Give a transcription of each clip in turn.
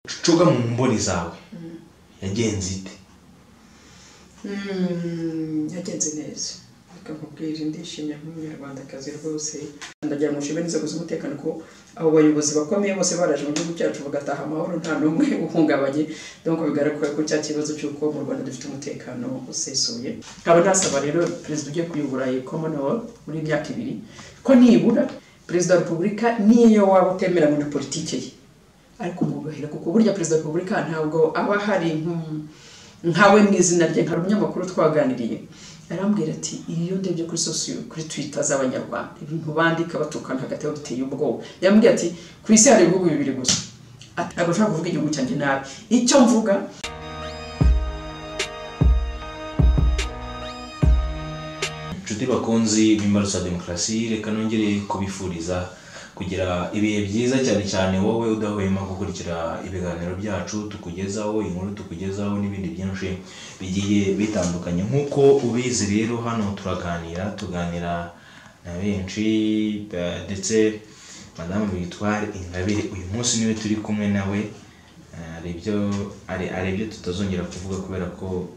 Cuga mu mboni zawe yagenze ite? Yagenze neza akakubwira ndishimye nk'umunyarwandakazi rwose ndagira ngo nshime n'inzego z'umutekano ko abo bayobozi bakomeye bose baraje mu gihugu cyacu bagataha amahoro nta n'umwe uhungabanye donc bigaragara ko cya kibazo cy'uko mu Rwanda dufite umutekano usesuye. Nkaba nasaba rero perezida ugiye kuyobora Commonwealth muri myaka 2 ko nibura perezida wa Repubulika niyo waba utemeranywe na politiki ye ariko mugahera kuko burya perezida wa Repubulika ntabwo aba hari nkawe mwizina rye nka umunyamakuru twaganiriye arambwira ati iyo ndebye kuri kuri Twitter z'abanyarwanda ibintu bandika batukana hagati yo biteye ubwoba yambwiye ati ku isi hari ibihugu 2 gusa ntabwo nshaka kuvuga igihugu cyanjye nabi icyo mvuga Nshuti bakunzi b'Imbarutso Ya Demokarasi reka nongere kubifuriza kugira ibihe byiza cyane cyane wowe udahwema gukurikira ibiganiro byacu tukugezaho inkuru tukugezaho n'ibindi byinshi bigiye bitandukanye nkuko ubizi rero hano tuganira na benshi ndetse Mme Victoire Ingabire uyu munsi niwe turi kumwe nawe ari byo tutazongera kuvuga kubera ko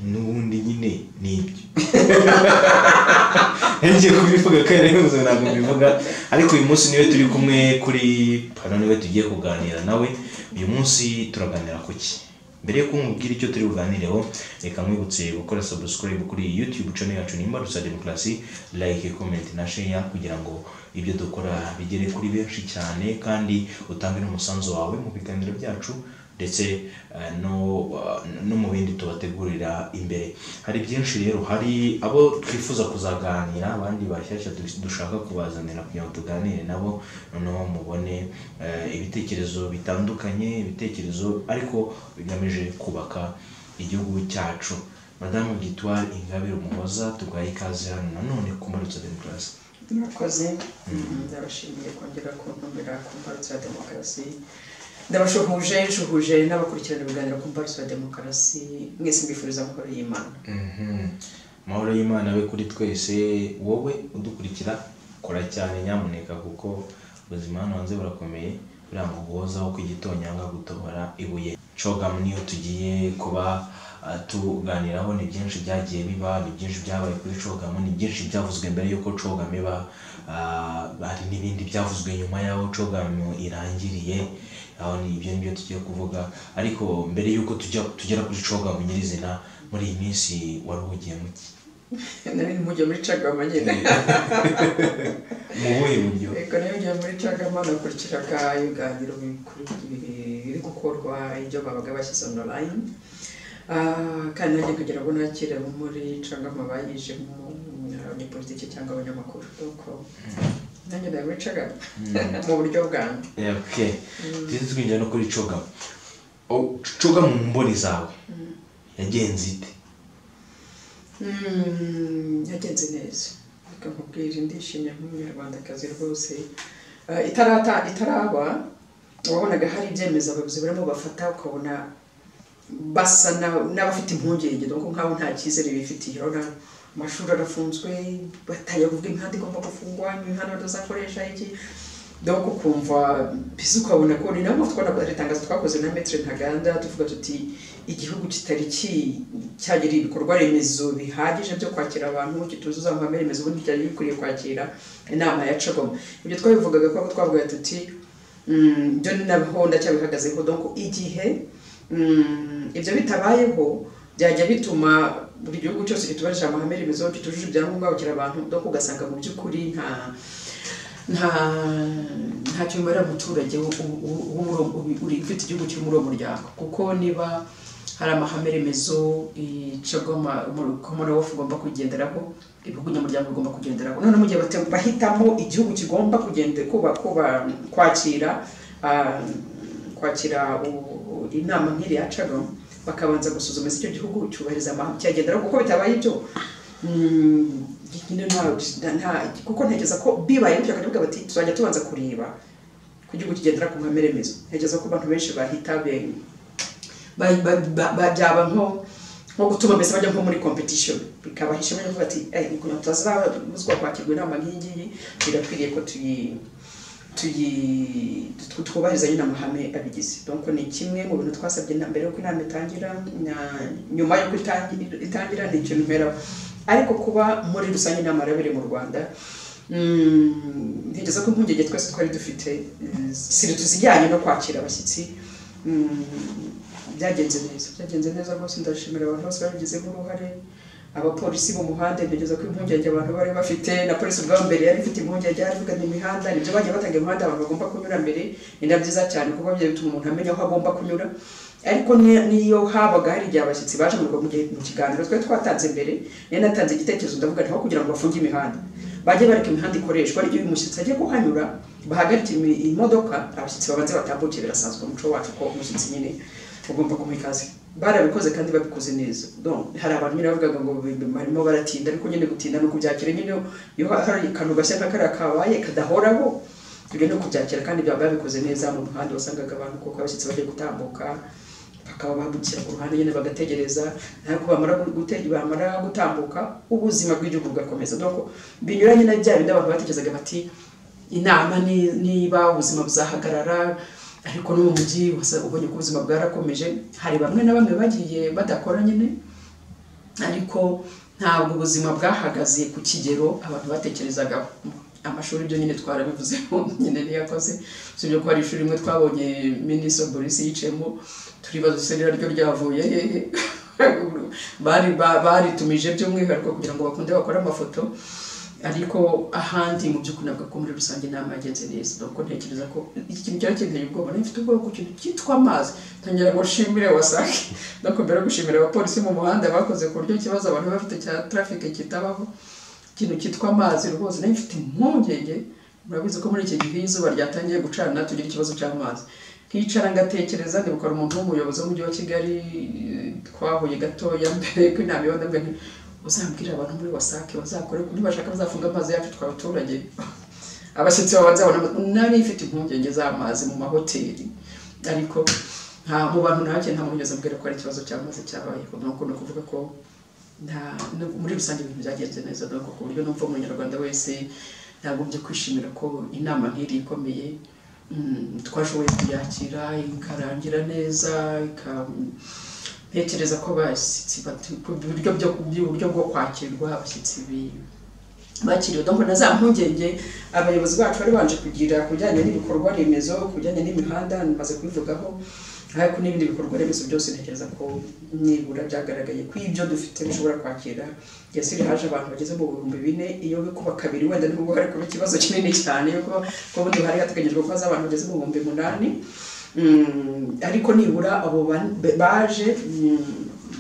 n'ubundi nyine nibyo ngiye kubivuga kandi ntabwo mbivuga ariko uyu munsi niwe turi kumwe kuri pano niwe tugiye kuganira nawe uyu munsi turaganira kuki mbere yo kumubwira icyo turi buganireho reka mwibutse gukora subscribe kuri YouTube channel yacu Imbarutso Ya Demokarasi like comment na share kugira ngo ibyo dukora bigere kuri benshi cyane kandi utange n'umusanzu wawe mu biganiro byacu ndetse no mu bindi tubategurira imbere. Hari byinshi rero hari abo twifuza kuzaganira abandi bashyashya dushaka kubazanira kugira ngo tuganire nabo noneho mubone ibitekerezo bitandukanye ibitekerezo ariko bigamije kubaka igihugu cyacu. Mme Victoire Ingabire umuhoza tugaye ikaze hano nanone ku Imbarutso Ya Demokarasi. Murakoze ndabashimiye kongera kuntumira ku Imbarutso Ya Demokarasi. Ndabashuhuje n'abakurikirana ibiganiro ku Imbarutso Ya Demokarasi mwese mbifuriza amahoro y'Imana. Amahoro y'Imana we kuri twese wowe udukurikira kora cyane nyamuneka kuko ubuzima hano hanze burakomeye birango guhozaho kw'igitonyanga gutobora ibuye. Cogamu niyo tugiye kuba tuganiraho ni byinshi byagiye biba ni byinshi byabaye kuri Cogamu ni byinshi byavuzwe mbere yuko Cogamu iba hari n'ibindi byavuzwe nyuma yaho Cogamu irangiriye aho ni ibyo nibyo tugiye kuvuga ariko mbere yuko tugera kuri Cogamu nyirizina muri iyi minsi waruhugiye muki? Nari mujye muri Cogamu nyine mu buhe buryo? Eko niyo muri Cogamu nakurikiraga ibiganiro biri gukorwa ibyo babaga bashyize online kandi nanjye kugira ngo nakire muri Cogamu bayije mu politiki cyangwa abanyamakuru uko nanjye nawe Cogamu mu buryo bwanjye. Okay. Twinjira no kuri Cogamu. Cogamu mu mboni zawe yagenze ite? Yagenze neza akakubwira ndishimye nk'umunyarwandakazi rwose itaraba wabonaga hari ibyemezo abayobozi barimo bafata ukabona basa n'abafite impungenge donc nkaho nta cyizere bifitiye amashuri arafunzwe batayavuga imihanda igomba gufungwa imihanda batazakoresha iki donc ukumva bizi ukabona ko ni namo twakora itangazo twakoze na Maître Ntaganda tuvuga tuti igihugu kitari cyagira ibikorwa remezo bihagije byo kwakira abantu kituzuza mu remezo ubundi cyari bikuriye kwakira inama ya Cogamu. Ibyo twabivugaga ko twavuga tuti byo naho ndacyabihagazeho donc igihe ibyo bitabayeho byajya bituma buri gihugu cyose kitubaje amahame remezo kitujuje ibyangombwa bakira abantu donc ugasanga mu by'ukuri nta cyumara umuturage uri ufite igihugu kiri muri uwo muryango kuko niba hari amahame remezo Commonwealth ugomba kugenderaho ibihugu nyamuryango bigomba kugenderaho none mu gihe bahitamo igihugu kigomba kwakira inama nk'iri ya Cogamu bakabanza gusuzuma icyo gihugu cyubahiriza amahame cyagenderaho kuko bitabaye ibyo kuko ntegeza ko bibaye bityo akavuga bati tuzajya tubanza kureba ku gihugu kigendera ku mahame remezo. Ntegeza ko abantu benshi bahita byaba nko gutuma mbese bajya nko muri competition bikabahisha bavuga ati kugira ngo tutazabuzwa kwakirwa inama nk'iyi birakwiriye ko twubahiriza nyine amahame abigize. Donc ni kimwe mu bintu twasabye mbere yuko inama itangira, nyuma yuko itangira ni ikintu mpera. Ariko kuba muri rusange inama yarabere mu Rwanda, ntigeze ko impungenge twese twari dufite siri tuzijyanye no kwakira abashyitsi, byagenze neza rwose. Ndashimira abantu bose babigizemo uruhare, abapolisi mu muhanda, ntigeze ko impungenge abantu bari bafite, na polisi ubwa mbere yari ifite impungenge, yari ivuga imihanda nibyo bagiye batanga imihanda abantu bagomba kunyura mbere. Ni byiza cyane kuko byo bituma umuntu amenya aho agomba kunyura. Ariko niyo habaga hari igihe abashyitsi baje mu kiganiro twari twatanze mbere, niyo natanze igitekerezo ndavuga nti aho kugira ngo bafunge imihanda bajye bareka imihanda ikoreshwa, ariko uyu mushyitsi agiye kuhanyura bahagarike imodoka, abashyitsi babanze batambuke. Birasanzwe umuco wacu ko umushyitsi nyine ugomba kumwikaze. Barabikoze kandi babikoze neza. Donc hari abantu nyine bavugaga ngo barimo baratinda, ariko nyine gutinda no kubyakira nyine iyo hari akantu gashya kariya kabaye kadahoraho, tugende kubyakira kandi byaba babikoze neza. Mu muhanda wasangaga abantu kuko abashyitsi bagiye gutambuka bakaba babukira ku ruhande nyine bagategereza, ariko bamara gutambuka ubuzima bw'igihugu bugakomeza. Donc binyuranye na bya bindi abantu batekerezaga bati inama niba ubuzima buzahagarara, ariko no mu mujyi ubonye ko ubuzima bwarakomeje. Hari bamwe na bamwe bagiye badakora nyine, ariko ntabwo ubuzima bwahagaze ku kigero abantu batekerezagaho. Amashuri byo nyine twarabivuzeho nyine niyakoze, usibye ko hari ishuri rimwe twabonye Minisitiri Boris yicemo, turibaza iserera ryo ryavuye hehe. Baritumije by'umwihariko kugira ngo bakunde bakore amafoto, ariko ahandi mu by'ukuri nabwo ko muri rusange inama yagenze neza. Donc ntekereza ko ikintu cyari kinteye ubwoba, nifite ubwoba ku kintu cyitwa amazi. Tangira ngo nshimire wasake, no mbere gushimira abapolisi mu muhanda bakoze ku buryo ikibazo abantu bafite cya traffic kitabaho. Ikintu cyitwa amazi rwose nifite impungenge. Murabizi ko muri iki gihe izuba ryatangiye gucana tugira ikibazo cy'amazi. Nkicara ngatekereza ndibukora umuntu w'umuyobozi w'umujyi wa Kigali twahuye gatoya mbere ko inama ibona mbere, uzambwira abantu muri wasake bazakore kuri bashaka bazafunga amazi yacu tw'abaturage, abashyitsi babazabona. Nari ifite impungenge z'amazi mu mahoteli, ariko mu bantu nake nta muntu ugeze mbwira ko ari ikibazo cy'amazi cyabaye. Nuko no kuvuga ko muri rusange ibintu byagenze neza, nuko ku buryo numva umunyarwanda wese yagombye kwishimira ko inama nk'iri ikomeye twashoboye kuyakira ikarangira neza. Ntekereza ko abashyitsi uburyo bwo kwakirwa abashyitsi bakiriwe. Donc na za mpungenge abayobozi bacu bari banje kugira kujyanye n'ibikorwa remezo, kujyanye n'imihanda maze kubivugaho, ariko n'ibindi bikorwa remezo byose ntekereza ko nibura byagaragaye ko ibyo dufite bishobora kwakira. Yasiri haje abantu bageze mu 4,000, iyo bikuba kabiri wenda nubwo hari kuba ikibazo kinini cyane yuko bundi hari hateganyijwe ko abantu bageze mu 8,000, ariko nibura abo baje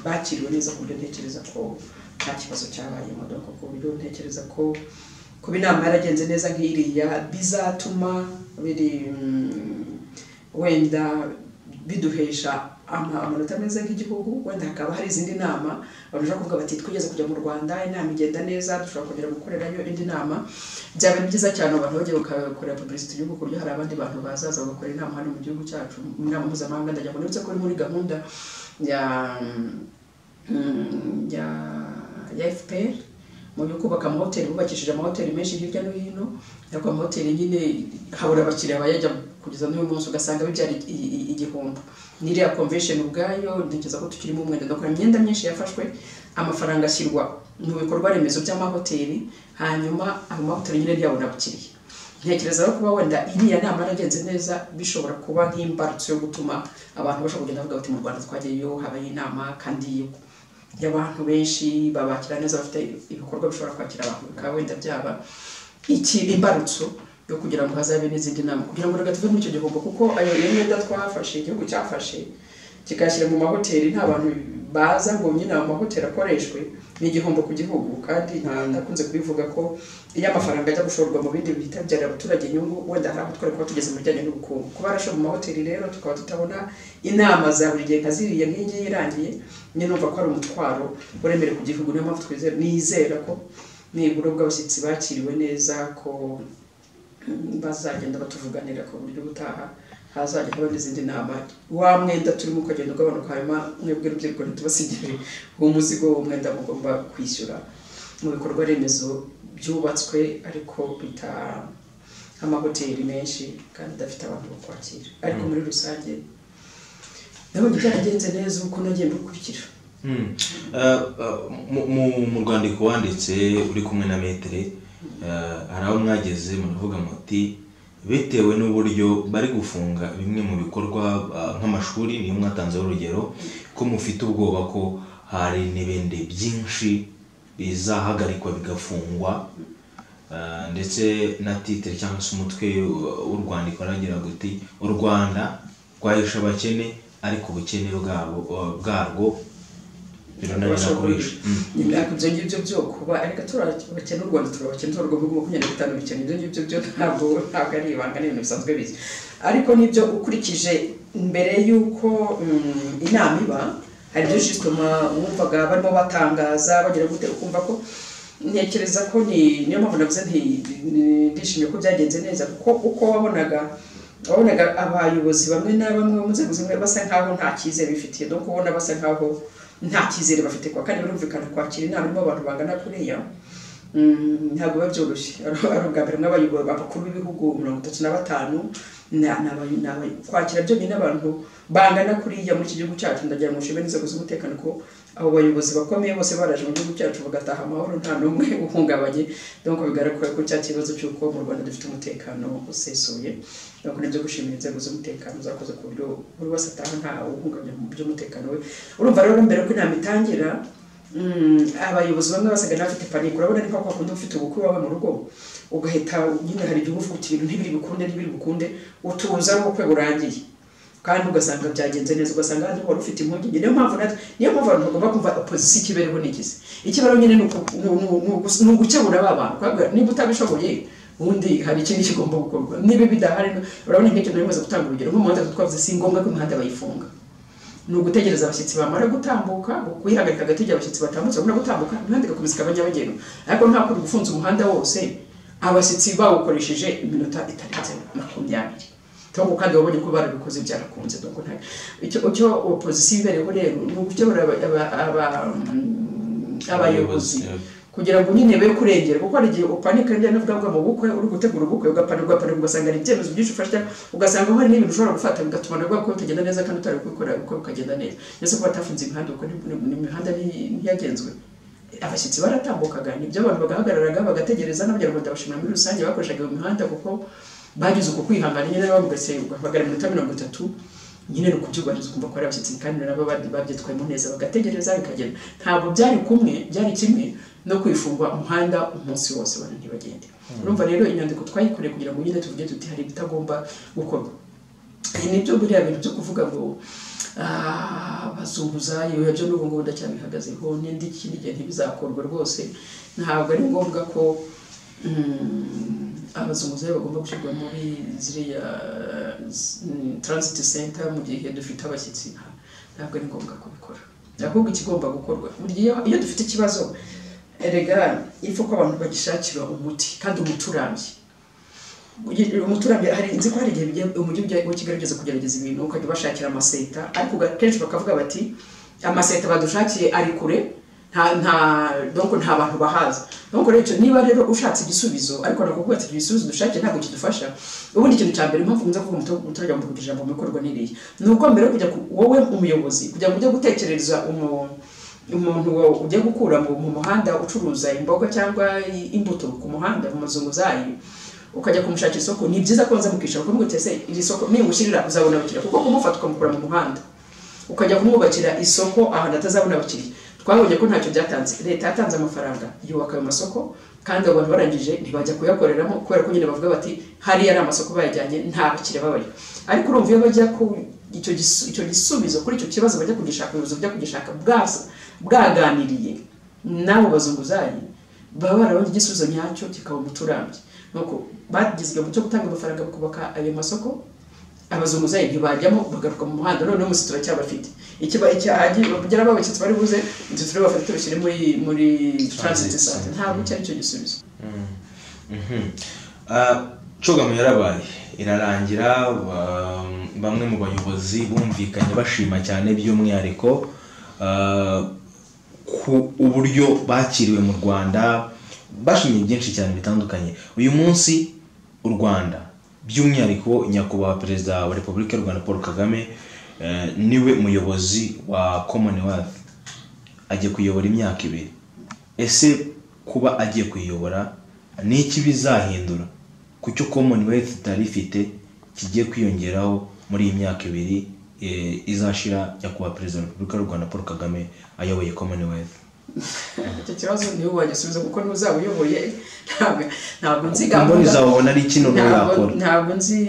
bakiriwe neza ku buryo ntekereza ko nta kibazo cyabaye mu doko, ku buryo ntekereza ko kuba inama yaragenze neza nk'iriya bizatuma biri wenda biduhesha amanota meza nk'igihugu. Wenda hakaba hari izindi nama abantu kuvuga bati twigeze kujya mu Rwanda, inama igenda neza, dushobora kongera gukorerayo indi nama. Byaba byiza cyane abantu bagiye gukorera publicity y'uko kuryo hari abandi bantu bazaza bagakora inama hano mu gihugu cyacu, inama mpuzamahanga. Ndajya ngo nibutse ko muri gahunda ya FPR mu kubaka amahoteli, bubakishije amahoteli menshi hirya no hino, ariko amahoteli nyine habura abakiriya bayajya kugeza n'uyu munsi, ugasanga bibyara igihombo. N'iriya convention ubwayo ntekereza ko tukirimo umwenda, ndakora imyenda myinshi yafashwe, amafaranga ashyirwa mu bikorwa remezo by'amahoteli, hanyuma amahoteli nyine ntiyabona abakiriya. Ntekereza ko kuba wenda iriya nama yaragenze neza bishobora kuba nk'imbarutso yo gutuma abantu bashobora kugenda bavuga bati mu Rwanda twagiyeyo habaye inama kandi y'abantu benshi babakira neza, bafite ibikorwa bishobora kwakira abantu, bikaba wenda byaba imbarutso yo kugira ngo hazabe n'izindi nama, kugira ngo reka tuve muri icyo gihombo. Kuko ayo yenda twafashe, igihugu cyafashe kikashyira mu mahoteli, nta bantu baza ngo nyine mu mahoteli akoreshwe, ni igihombo ku gihugu. Kandi ndakunze kubivuga ko iyo amafaranga ajya gushorwa mu bindi bihita byarira abaturage inyungu, wenda hari aho twari kuba tugeze mu bijyanye n'ubukungu. Kuba arasho mu mahoteli rero tukaba tutabona inama za buri gihe nka ziriya nk'iyi irangiye, nyine numva ko ari umutwaro uremere ku gihugu. Niyo mpamvu nizera ko nibura bw'abashyitsi bakiriwe neza, ko bazagenda batuvuganira ku buryo butaha hazajya haba n'izindi nama. Wa mwenda turimo ukagenda ugabanuka, hanyuma mwebwe urubyiruko ntitubasigire uwo muzigo w'umwenda mugomba kwishyura mu bikorwa remezo byubatswe ariko amahoteli menshi kandi adafite abantu bo kwakira ariko muri rusange nabonye byaragenze neza uko nagiye mbikurikira. Mu rwandiko wanditse uri kumwe na metere hari aho mwageze munavuga muti bitewe n'uburyo bari gufunga bimwe mu bikorwa nk'amashuri, niyo mwatanzeho urugero ko mufite ubwoba ko hari n'ibindi byinshi bizahagarikwa bigafungwa, ndetse na titre cyangwa se umutwe w'urwandiko aragira guti u Rwanda rwahisha abakene ariko ubukene bwarwo birananira kurisha. Ibyo ngibyo byo kuba ariko turabakene u Rwanda turabakene urwo 25 bikene ibyo ngibyo byo ntabwo ari ibanga n'ibintu bisanzwe bizi, ariko nibyo ukurikije mbere y'uko inama iba hari byo jisitoma wumvaga barimo batangaza bagira gute ukumva ko ntekereza ko niyo mpamvu navuze ndishimye ko byagenze neza kuko uko wabonaga abayobozi bamwe na bamwe mu nzego zimwe basa nkaho nta cyizere bifitiye, donc ubona basa nkaho nta cyizere bafite kwa kandi birumvikana kwakira inama irimo abantu bangana kuriya ntabwo biba byoroshye. Ari ubwa mbere nk'abayobozi bakuru b'ibihugu 35 kwakira byo nyine abantu bangana kuriya muri iki gihugu cyacu. Ndagira ngo nshime n'inzego z'umutekano ko abo bayobozi bakomeye bose baraje mu gihugu cyacu bagataha amahoro nta n'umwe uhungabanye, donc bigaragara ko cya kibazo cy'uko mu Rwanda dufite umutekano usesuye. Donc nibyo gushimira inzego z'umutekano zakoze ku buryo buri wese ataha nta uhungabanye mu by'umutekano we. Urumva rero mbere ko inama itangira abayobozi bamwe basaga n'abafite panike. Urabona ni kwa kundi ufite ubukwe wawe mu rugo ugahita nyine hari igihe uvuga ibintu ntibiri bukunde utuza ari ubukwe burangiye kandi ugasanga byagenze neza, ugasanga handi wari ufite impungenge. Niyo mpamvu abantu bagomba kumva opposition ikibereho n'ikizi ikibero nyine ni ugukebura abantu. Niba utabishoboye ubundi hari ikindi kigomba gukorwa, niba bidahari urabona nk'icyo narimaze gutanga urugero nk'umuhanda twavuze si ngombwa ko imihanda bayifunga, ni ugutegereza abashyitsi bamara gutambuka kuyihagarika agategera abashyitsi batambutse babona gutambuka imihanda igakomeza ikaba nyabagendwa. Ariko nta kuri gufunza umuhanda wose abashyitsi bawukoresheje iminota itarenze 20 Tongo kandi wabonye ko barabikoze byarakunze. Donc icyo opposition ibereho rero ni ugukebura abayobozi kugira ngo nyine be kurengera, kuko ari igihe upanika njye navuga mu bukwe uri gutegura ubukwe ugapanirwa ugasanga ari ibyemezo byinshi ufasha ugasanga hari n'ibintu ushobora gufata bigatuma nabwo ko utagenda neza kandi utari kubikora uko ukagenda neza. Nese ko batafunze imihanda uko n'imihanda ntiyagenzwe abashyitsi baratambukaga nibyo abantu bagahagararaga bagategereza n'abanyarwanda bashimira muri rusange bakoreshaga mu mihanda kuko bagize uko kwihangana nyine bamugase bagara 30 nyine ukubyubahiriza kumva ko ari abashyitsi kandi nabo babyitwayemo neza bagategereza bikagenda. Ntabwo byari kumwe, byari kimwe no kwifungwa umuhanda umunsi wose abantu ntibagende. Urumva rero inyandiko twayikoreye kugira ngo nyine tuvuge tuti hari bitagomba gukorwa. Nibyo buriya bintu byo kuvuga ngo bazunguzayo ibyo n'ubu ngubu ndacyabihagazeho n'indi kindi gihe ntibizakorwa rwose. Ntabwo ari ngombwa ko abazunguzayo bagomba gushyirwa muri ziriya transit center mu gihe dufite abashyitsi. Ntabwo ari ngombwa kubikora, ahubwo ikigomba gukorwa buri gihe iyo dufite ikibazo erega ifu ko abantu bagishakira umuti kandi umuturambye. Hari nzi ko hari igihe umujyi wa Kigali ugeze kugerageza ibintu ukajya bashakira amaseta, ariko kenshi bakavuga bati amaseta badushakiye ari kure donc nta bantu bahaza. Donc rero niba rero ushatse igisubizo ariko nakubwira ati igisubizo dushakiye ntabwo kidufasha, ubundi ikintu cya mbere mpamvu nza kuvuga umuturage mu kugira ijambo mu bikorwa n'iriya nuko mbere kujya wowe umuyobozi kujya kujya gutekereza umuntu ujya gukura mu muhanda ucuruza imboga cyangwa imbuto ku muhanda mu mazunguzayi ukajya kumushakira isoko. Ni byiza ko nza mukishaka ko mugutese iri soko nimushirira uzabona abakiriya, kuko kumufata ukamukura mu muhanda ukajya kumwubakira isoko ahantu atazabona abakiriya. Twabonye ko ntacyo byatanze. Leta yatanze amafaranga yubaka ayo masoko kandi abantu barangije ntibajya kuyakoreramo kubera ko nyine bavuga bati hari ari amasoko bayajyanye nta bakiriya babayo. Ariko urumva iyo bajya ku icyo gisubizo kuri icyo kibazo bajya kugishaka ubuyobozi bajya kugishaka bwaganiriye nabo bazunguzayi baba barabonye igisubizo nyacyo kikaba umuturambye. Nuko bagizwe mu cyo gutanga amafaranga bakubaka ayo masoko, abazunguzayi ntibajyamo bagaruka mu muhanda. None umusitura cyabafite ikibaye cyagiye bagera babakitse bari buze inzitiro bafite tubishyire muri transit center. Ntabwo cyari cyo gisubizo. Kagame yarabaye irarangira, bamwe mu bayobozi bumvikanye bashima cyane by'umwihariko ku uburyo bakiriwe mu Rwanda, bashimye byinshi cyane bitandukanye. Uyu munsi u u Rwanda by'umwihariko nyakubahwa perezida wa Repubulika y'u Rwanda Paul Kagame niwe muyobozi wa Commonwealth agiye kuyobora imyaka 2. Ese kuba agiye kuyobora ni iki bizahindura kucyo Commonwealth tarifite kigiye kwiyongeraho muri iyi myaka 2 izashira nyakubahwa perezida wa Repubulika y'u Rwanda Paul Kagame ayoboye Commonwealth? Icyo kibazo niwe wagisubiza kuko ntuzabuyoboye ntabwo nzi gahunda izabona ari kino yakora, ntabwo nzi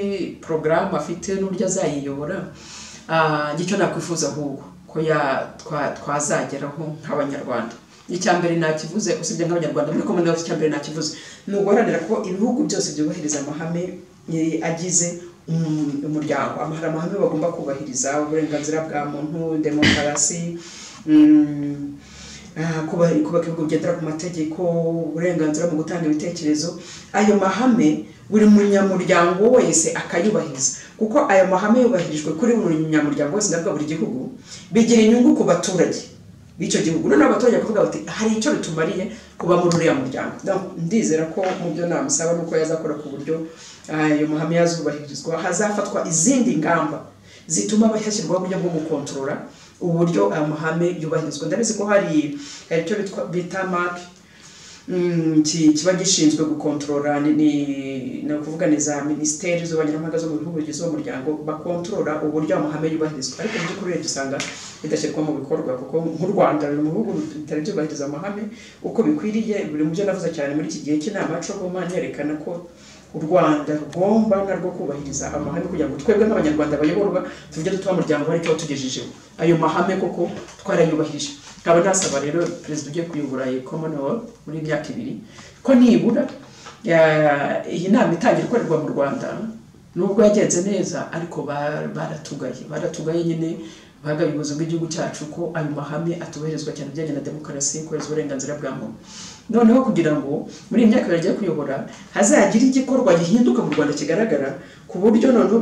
program afite n'uryo azayiyobora. Gico nakwifuza ahubwo ko twazageraho nk'abanyarwanda. Icyambere nakivuze usibye nk'abanyarwanda muri Commonwealth, icyambere nakivuze nuguharanira ko ibihugu byose byubahiriza amahame agize umuryango. Amahame bagomba kubahiriza uburenganzira bwa muntu, demokarasi, kubaka ibihugu bigendera ku mategeko, uburenganzira mu gutanga ibitekerezo. Ayo mahame buri munyamuryango wese akayubahiriza, kuko ayo mahame yubahirijwe kuri buri munyamuryango wese ndabwo buri gihugu bigira inyungu ku baturage b'icyo gihugu. None abaturage kuvuga bati hari icyo bitumariye kuba muri uriya muryango. Ndizera ko mu byo namusaba nuko yazakora ku buryo ayo mahame yazubahirizwa, hazafatwa izindi ngamba zituma bashyirwaho uburyo bwo gukontorora uburyo amahame yubahirizwa. Ndabizi ko hari icyo bita mpaka kiba gishinzwe gukontorora, ni kuvuga ni za ministeri z'abanyamahanga zo mu bihugu bigize uwo muryango bakontorora uburyo amahame yubahirizwa. Ariko mu by'ukuri dusanga bidashyirwa mu bikorwa, kuko nk'u Rwanda ruri mu bihugu bitari byubahiriza amahame uko bikwiriye. Buri mu byo navuze cyane muri iki gihe cy'inama y'Abacogoma yerekana ko u Rwanda rugomba narwo kubahiriza amahame kugira ngo twebwe nk'abanyarwanda bayoborwa tujye dutuba umuryango wari cyo tugejejeho ayo mahame koko twarayubahirije. Nkaba nasaba rero perezida ugiye kuyobora Commonwealth muri imyaka 2 ko nibura iyi nama itangira ikorerwa mu Rwanda nubwo yagenze neza, ariko baratugaye nyine bagayobozi bw'igihugu cyacu ko ayo mahame atubahirizwa cyane bijyanye na demokarasi, kubahiriza uburenganzira bwa muntu. Noneho kugira ngo muri imyaka 2 bagiye kuyobora hazagira igikorwa gihinduka mu Rwanda kigaragara, ku buryo noneho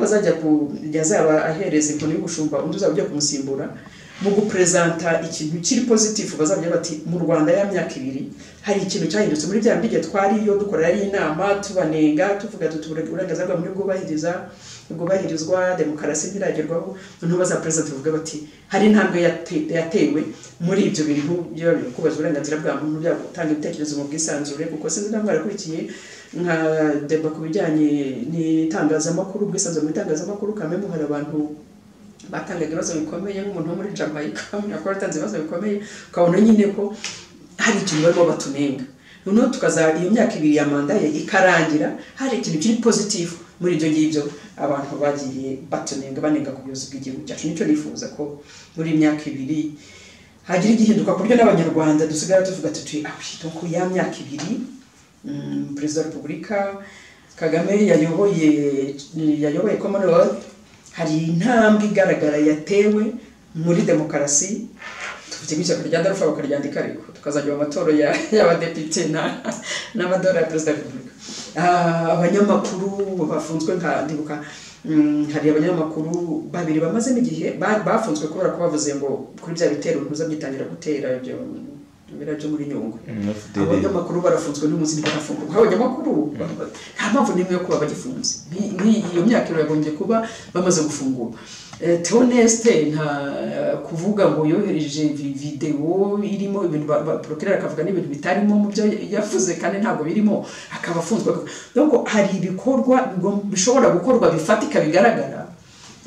yazaba ahereza inkoni y'ubushumba undi uzaba ugiye kumusimbura mu gupresenta ikintu kiri positive. Bazabya bati mu Rwanda ya myaka 2 hari ikintu cyahindutse muri bya mbige twariyo dukorera inama tubanenga tuvuga uburenganzira bwa muntu bwubahirizwa, demokarasi ntiragerwaho. Noneho bazapresenta bavuga bati hari intambwe yatewe muri ibyo bintu byo kubaza uburenganzira bwa muntu, byo gutanga ibitekerezo mu bwisanzure. Kuko sinzi namwe arakurikiye nka deba ku bijyanye n'itangazamakuru, ubwisanzure mu itangazamakuru. Kamwe hari abantu batangaga ibibazo bikomeye nk'umuntu wo muri Jamaica yakora atanze ibibazo bikomeye, ukabona nyine ko hari ikintu barimo batunenga. Noneho tukaza iyo myaka 2 ya manda ye ikarangira hari ikintu kiri positive muri ibyo ngibyo abantu bagiye batunenga banenga ku buyobozi bw'igihugu cyacu. Nicyo nifuza ko muri imyaka 2 hagira igihinduka ku buryo n'abanyarwanda dusigara tuvuga tuti ko ya myaka 2 perezida wa Repubulika Kagame yayoboye Commonwealth hari intambwe igaragara yatewe muri demokarasi. Tufite n'ishyaka rya Darufa bakaryandika, ariko tukazajya mu matora y'abadepite n'amadora ya perezida wa Repubulika. Abanyamakuru bafunzwe ndibuka hari abanyamakuru 2 bamaze n'igihe bafunzwe kubera ko bavuze ngo kuri bya bitero ntuzabyitangira gutera ibyo byo muri Nyungwe. Abanyamakuru barafunzwe n'umunsi ntibafungurwa. Abanyamakuru nta mpamvu n'imwe yo kuba bagifunze. Iyo myaka yagombye kuba bamaze gufungurwa. Honeste nta kuvuga ngo yohereje video irimo ibintu procureur akavuga n'ibintu bitarimo mu byo yavuze kandi ntabwo birimo akaba afunzwe. Donc hari ibikorwa bishobora gukorwa bifatika bigaragara,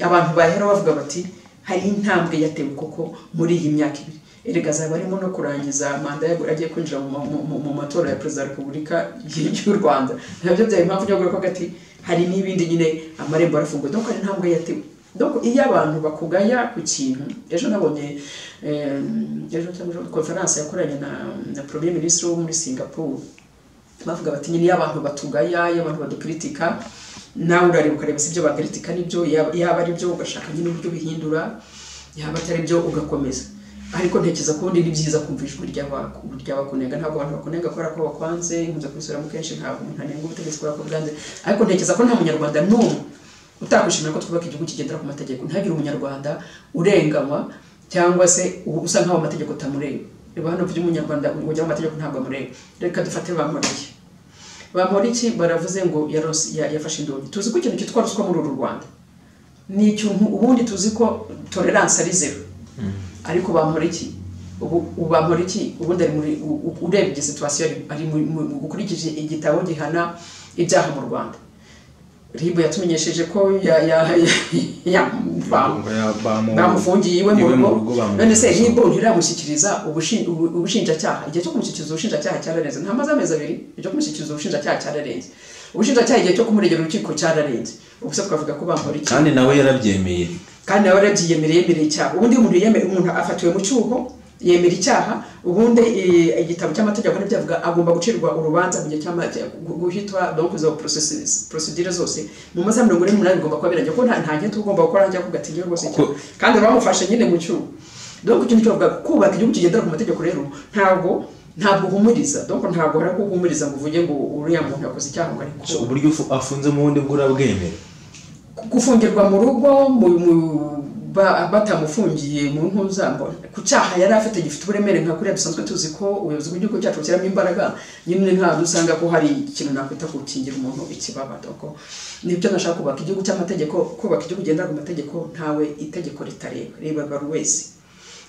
abantu bahera bavuga bati hari intambwe yatewe koko muri iyi myaka 2. Erega zaba arimo no kurangiza manda agiye kwinjira mu matora ya perezida wa Repubulika y'u Rwanda. Nabyo byaye impamvu yo guko gati hari n'ibindi nyine amarembo arafunguye. Donc hari intambwe yatewe. Donc iyo abantu bakugaya ku kintu, ejo nabonye cyangwa conference yakoranye na premier ministre wo muri Singapore, bavuga bati nyine y'abantu batugaya, y'abantu badukritika, nawe urareba ukareba sibyo bakritika nibyo, yaba ari byo ugashaka nyine uburyo bihindura, yaba atari byo ugakomeza. Ariko ntekeza ko ndi byiza kumva ijwi ry'abakunenga. Ntabwo abantu bakunenga kubera ko bakwanze, nkuza kwisura mu kenshi ntabwo ntanenga ubutegetsi kubera ko bwanze. Ariko ntekeza ko nta munyarwanda n'umwe utakwishimira ko twubaka igihugu kigendera ku mategeko. Ntihagire umunyarwanda urenganywa cyangwa se usa nkaho amategeko tamureba. Reba hano by'umunyarwanda ngo amategeko ntabwo amureba. Reka dufate bamuriye Bamporiki baravuze ngo yafashe indonke. Tuzi ko ikintu cyitwa ruswa muri uru Rwanda ni ikintu ubundi tuzi ko tolerance ari zero, ariko Bamporiki Bamporiki ubundi ari muri urebye situation ari ukurikije igitabo gihana ibyaha mu Rwanda. Ribu yatumenyesheje ko bamufungiye iwe mu rugo. None se Ribu ntiramushyikiriza ubushinjacyaha. Igihe cyo kumushyikiriza ubushinjacyaha cyararenze, nta maze amezi 2 igihe cyo kumushyikiriza ubushinjacyaha cyararenze. Ubushinjacyaha igihe cyo kumuregera urukiko cyararenze. Ubuse twavuga ko Bamporiki kandi nawe yarabyemeye, kandi nawe yarabyiyemereye icyaha. Ubundi umuntu afatiwe mu cyuho yemera icyaha, ubundi igitabo cy'amategeko n'ibyavuga agomba gucirwa urubanza mu gihe guhitwa donc zo procedure zose mu masaha 48 bigomba kuba birajya ko nta gihe tugomba gukora njya kugatinyo rwose kandi bamufashe nyine mu cyuho. Donc ikintu cyo kubaka igihugu kigendera ku mategeko rero ntabwo humuriza, donc ntabwo hari ko humuriza ngo uvuge ngo uriya muntu yakoze icyaha ngo ariko uburyo afunze mu bundi bw'urabwemera gufungirwa mu rugo batamufungiye mu ntuzambo ku cyaha yari afite gifite uburemere nka kuriya dusanzwe tuzi ko ubuyobozi bw'igihugu cyacu kiramo imbaraga nyine nta dusanga ko hari ikintu nakwita gukingira umuntu ikibaba. Donc nibyo nashaka kubaka igihugu cy'amategeko, kubaka igihugu gendera ku mategeko, ntawe itegeko ritareba bari wese.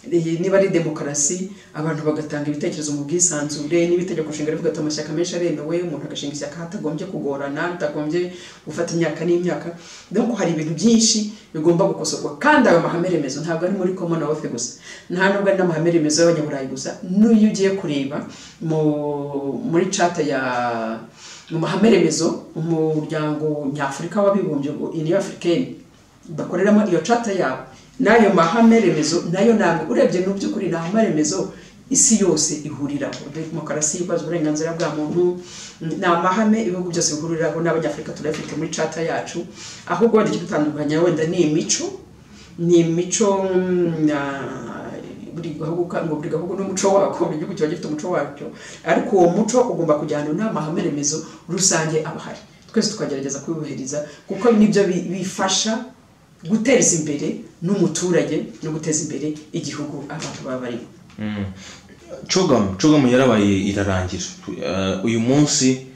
Niba ari demokarasi abantu bagatanga ibitekerezo mu bwisanzure, n'ibitegeko nshinga rivuga ati amashyaka menshi aremewe, umuntu agashinga ishyaka hatagombye kugorana, hatagombye gufata imyaka n'imyaka. Donc hari ibintu byinshi bigomba gukosorwa, kandi ayo mahame remezo ntabwo ari muri Commonwealth gusa, nta nubwo ari n'amahame remezo y'abanyaburayi gusa. N'uyu ugiye kureba muri charter mu mahame remezo umuryango nyafurika w'abibumbye Union Africaine bakoreramo iyo charter yabo, nayo mahame remezo nayo namwe urebye no byukuri na mahame remezo isi yose ihuriraho. Demokarasi y'ubaza uburenganzira bwa muntu na mahame ibihugu byose bihuriraho, n'abanyafrika turafite muri charter yacu. Ahubwo wenda kitandukanya wenda ni imico buri gahugu n'umuco wako, igihugu cyo gifite umuco wacyo, ariko uwo muco ugomba kujyana n'amahame remezo rusange abahari, twese tukagerageza kubihuriza kuko nibyo bifasha guteza imbere n'umuturage no guteza imbere igihugu abantu baba barimo. Cogamu yarabaye irarangira. Uyu munsi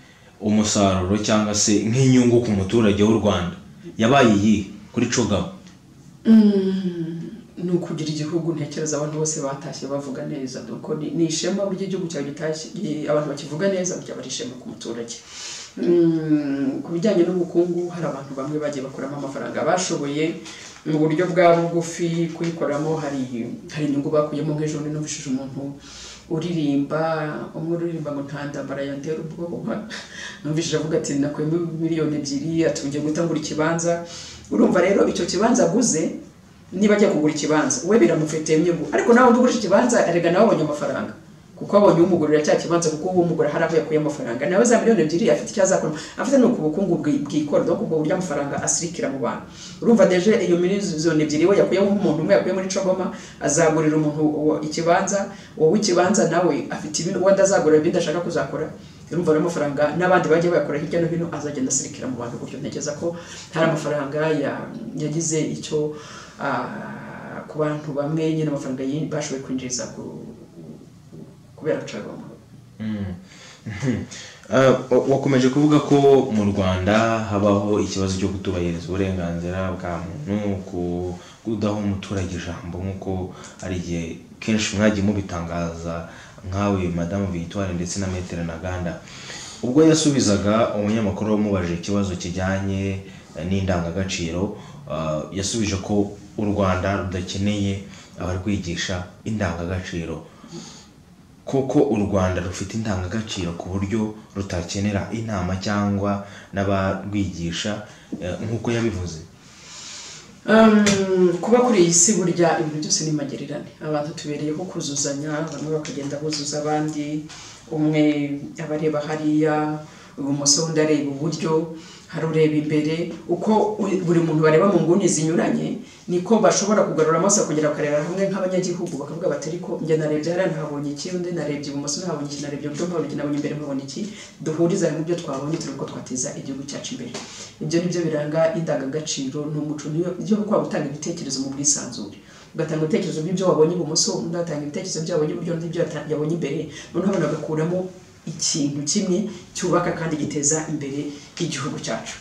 umusaruro cyangwa se nk'inyungu ku muturage w'u Rwanda yabaye iyi kuri Cogamu. Ni ukugira igihugu ntekereza abantu bose batashye bavuga neza, doko ni ishema buryo igihugu cyawe gitashye abantu bakivuga neza burya bari ishema ku muturage. Ku bijyanye n'ubukungu hari abantu bamwe bagiye bakuramo amafaranga bashoboye mu buryo bwa bugufi kuyikoramo, hari inyungu bakuyemo. Nk'ejo numvishije umuntu uririmba ngo ntandambara yantera ubwoba, numvishije avuga ati nakuyemo 2 miliyoni atungiye gutangura ikibanza. Urumva rero icyo kibanza aguze niba ajya kugura ikibanza we biramufitiye inyungu, ariko nawe ugurisha ikibanza arega nawe abonye amafaranga kuko abonye umugurira cya kibanza, kuko uwo mugura hari aho yakuye amafaranga. Nawe za 2 miliyoni afite icyazakora, afite no kubukungu bwikora, donc ubwo buryo amafaranga asirikira mu bantu. Urumva deje iyo 2 miliyoni we yakuye nk'umuntu umwe yakuye muri Cogoma azagurira umuntu ikibanza, wowe ikibanza nawe afite ibintu wanda azagurira ibindi ashaka kuzakora. Urumva rero amafaranga n'abandi bagiye bayakora hirya no hino azagenda asirikira mu bantu, gutyo ntekereza ko hari amafaranga yagize icyo ku bantu bamwe nyine amafaranga bashoboye kwinjiza kubera Cogoma. Wakomeje kuvuga ko mu Rwanda habaho ikibazo cyo kutubahiriza uburenganzira bwa muntu, kudaha umuturage ijambo nk'uko ari igihe kenshi mwagiye mubitangaza nkawe Mme Victoire ndetse na Maître Ntaganda. Ubwo yasubizaga umunyamakuru wamubajije ikibazo kijyanye n'indangagaciro, yasubije ko u Rwanda rudakeneye abarwigisha indangagaciro, koko u Rwanda rufite indangagaciro ku buryo rutakenera inama cyangwa n'abarwigisha nk'uko yabivuze. Kuba kuri iyi si burya ibintu byose ni magerirane, abantu tubereyeho kuzuzanya, bamwe bakagenda buzuza abandi, umwe abareba hariya ibumoso undi areba uburyo, hari ureba imbere. Uko buri muntu bareba mu nguni zinyuranye niko bashobora kugarura amaso kongera bakareba hamwe nk'abanyagihugu bakavuga bati ariko njye narebye hariya ntahabonye iki, undi narebye ibumoso ntahabonye iki, narebye uburyo mpabonye iki, nabonye imbere mpabonye iki, duhuriza hamwe ibyo twabonye turi uko twateza igihugu cyacu imbere. Ibyo nibyo biranga indangagaciro n'umuco, niyo kwa gutanga ibitekerezo mu bwisanzure, ugatanga ibitekerezo by'ibyo wabonye ibumoso, undi atanga ibitekerezo by'abonye iburyo n'ibyo yabonye imbere, noneho abantu bagakuramo ikintu kimwe cyubaka kandi giteza imbere igihugu cyacu.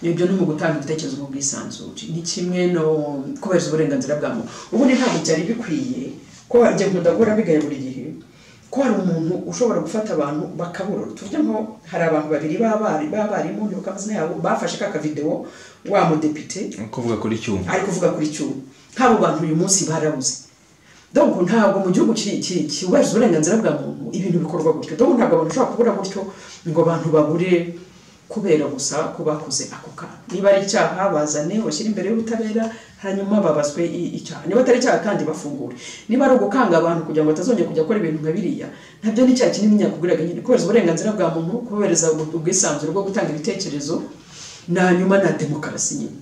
Ibyo no mu gutanga ibitekerezo mu bwisanzure ni kimwe no kubahiriza uburenganzira bwa muntu. Ubundi ntabwo byari bikwiye ko ajya nkudagura bigaye buri gihe ko hari umuntu ushobora gufata abantu bakabura. Tuvuge nko hari abantu babiri babarimu ni ukamazina yabo bafashe ka video wa mu depite kuvuga kuri cyuma ari kuvuga kuri cyuma. Nk'abo bantu uyu munsi barabuze. Donc ntabwo mu gihugu cyubahiriza uburenganzira bwa muntu ibintu bikorwa gutyo. Donc ntabwo abantu ushobora kubura gutyo ngo abantu babure kubera gusa ko bakoze ako kantu. Niba ari icyaha bazane bashyira imbere y'ubutabera hanyuma babazwe icyaha. Niba atari icyaha kandi bafungure. Niba ari ugukanga abantu kugira ngo batazongera kujya gukora ibintu nka biriya, ntabyo ni cyaha kinini nyakubwiraga nyine kubahiriza uburenganzira bwa muntu, kubahiriza ubwisanzure bwo gutanga ibitekerezo na nyuma na demokarasi nyine.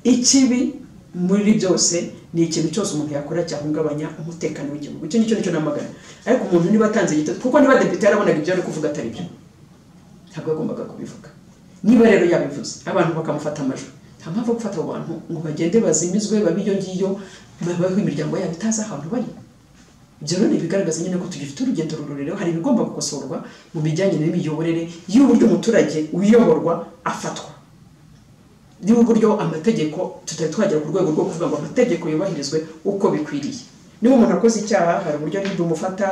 Ikibi muri byose ni ikintu cyose umuntu yakora cyahungabanya umutekano w'igihugu. Icyo nicyo namagana. Ariko umuntu niba atanze igitekerezo kuko niba depite yarabonaga ibyo ari kuvuga atari byo, ntabwo agombaga kubivuga. Niba rero yabivuze abantu bakamufata amajwi, nta mpamvu gufata abo bantu ngo bagende bazimizwe babiyo ngiyo babaho imiryango yabo itaza ahantu bari. Ibyo rero bigaragaza nyine ko tugifite urugendo rurerure. Hari ibigomba gukosorwa mu bijyanye n'imiyoborere y'uburyo umuturage uyoborwa afatwa, n'uburyo amategeko tutari twagera ku rwego rwo kuvuga ngo amategeko yubahirizwe uko bikwiriye. Niba umuntu akoze icyaha hari uburyo niba umufata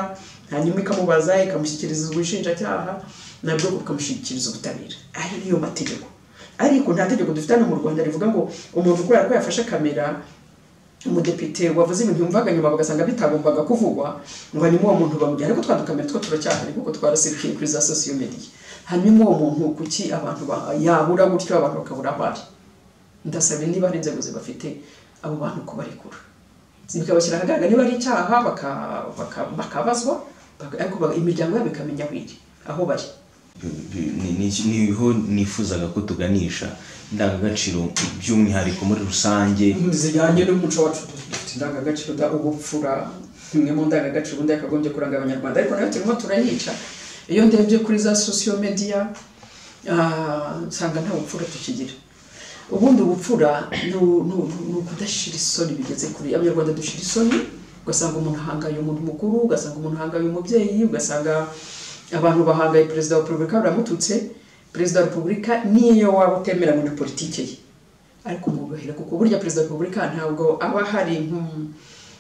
hanyuma ikamubaza ikamushyikiriza ubushinjacyaha nabwo bukamushyikiriza ubutabera. Aho niyo mategeko. Ariko nta tegeko dufite hano mu Rwanda rivuga ngo umuntu kubera ko yafashe kamera umudepite wavuze ibintu yumvaga nyuma bagasanga bitagombaga kuvugwa ngo hanyuma uwo muntu bamujyana. Ariko twadukamera two turacyahari kuko twarasirikiye kuri za social media. Hanyuma uwo muntu kuki abantu yabura gutyo abantu bakabura abari. Ndasaba niba ari inzego zibafite abo bantu kubarekura, zikabashyira ahagaragara niba ari icyaha bakabazwa, ariko imiryango yabo ikamenya aho bari. niho nifuzaga ko tuganisha indangagaciro by'umwihariko muri rusange zijyanye n'umuco wacu. Dufite indangagaciro ubupfura, imwe mu ndangagaciro ubundi yakagombye kuranga abanyarwanda, ariko nayo turimo turayica. Iyo ndebye kuri za social media nsanga nta bupfura tukigira. Ubundi ubupfura ni ukudashira isoni bigeze kuri abanyarwanda. Dushira isoni, ugasanga umuntu ahangaye umuntu mukuru, ugasanga umuntu ahangaye umubyeyi, ugasanga abantu bahangaye perezida wa repubulika baramututse. Perezida wa repubulika niyo waba utemeranywe na politiki ye, ariko mubahera kuko burya perezida wa repubulika ntabwo aba hari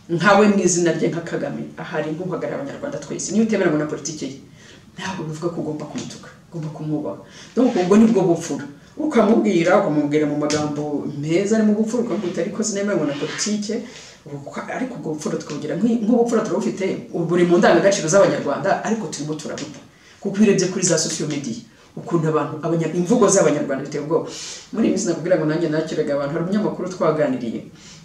nkawe mu izina rye nka Kagame, ahari nk'uhagarara abanyarwanda twese. Niyo utemeranywe na politiki ye ntabwo bivuga ko ugomba kumutuka, ugomba kumwubaha. Donc ubwo nibwo bupfura. Ukamubwira mu magambo meza ari mu bupfura, ukamubwira ariko sinemeranywe na politiki. Ariko ubwo bupfura tukabugira nk'ubupfura turabufite buri mu ndangagaciro z'abanyarwanda, ariko turimo turabuta kuko urebye kuri za social media ukuntu abantu imvugo z'abanyarwanda biteye ubwoba. Muri iyi minsi nakubwira ngo nanjye nakiraga abantu, hari umunyamakuru twaganiriye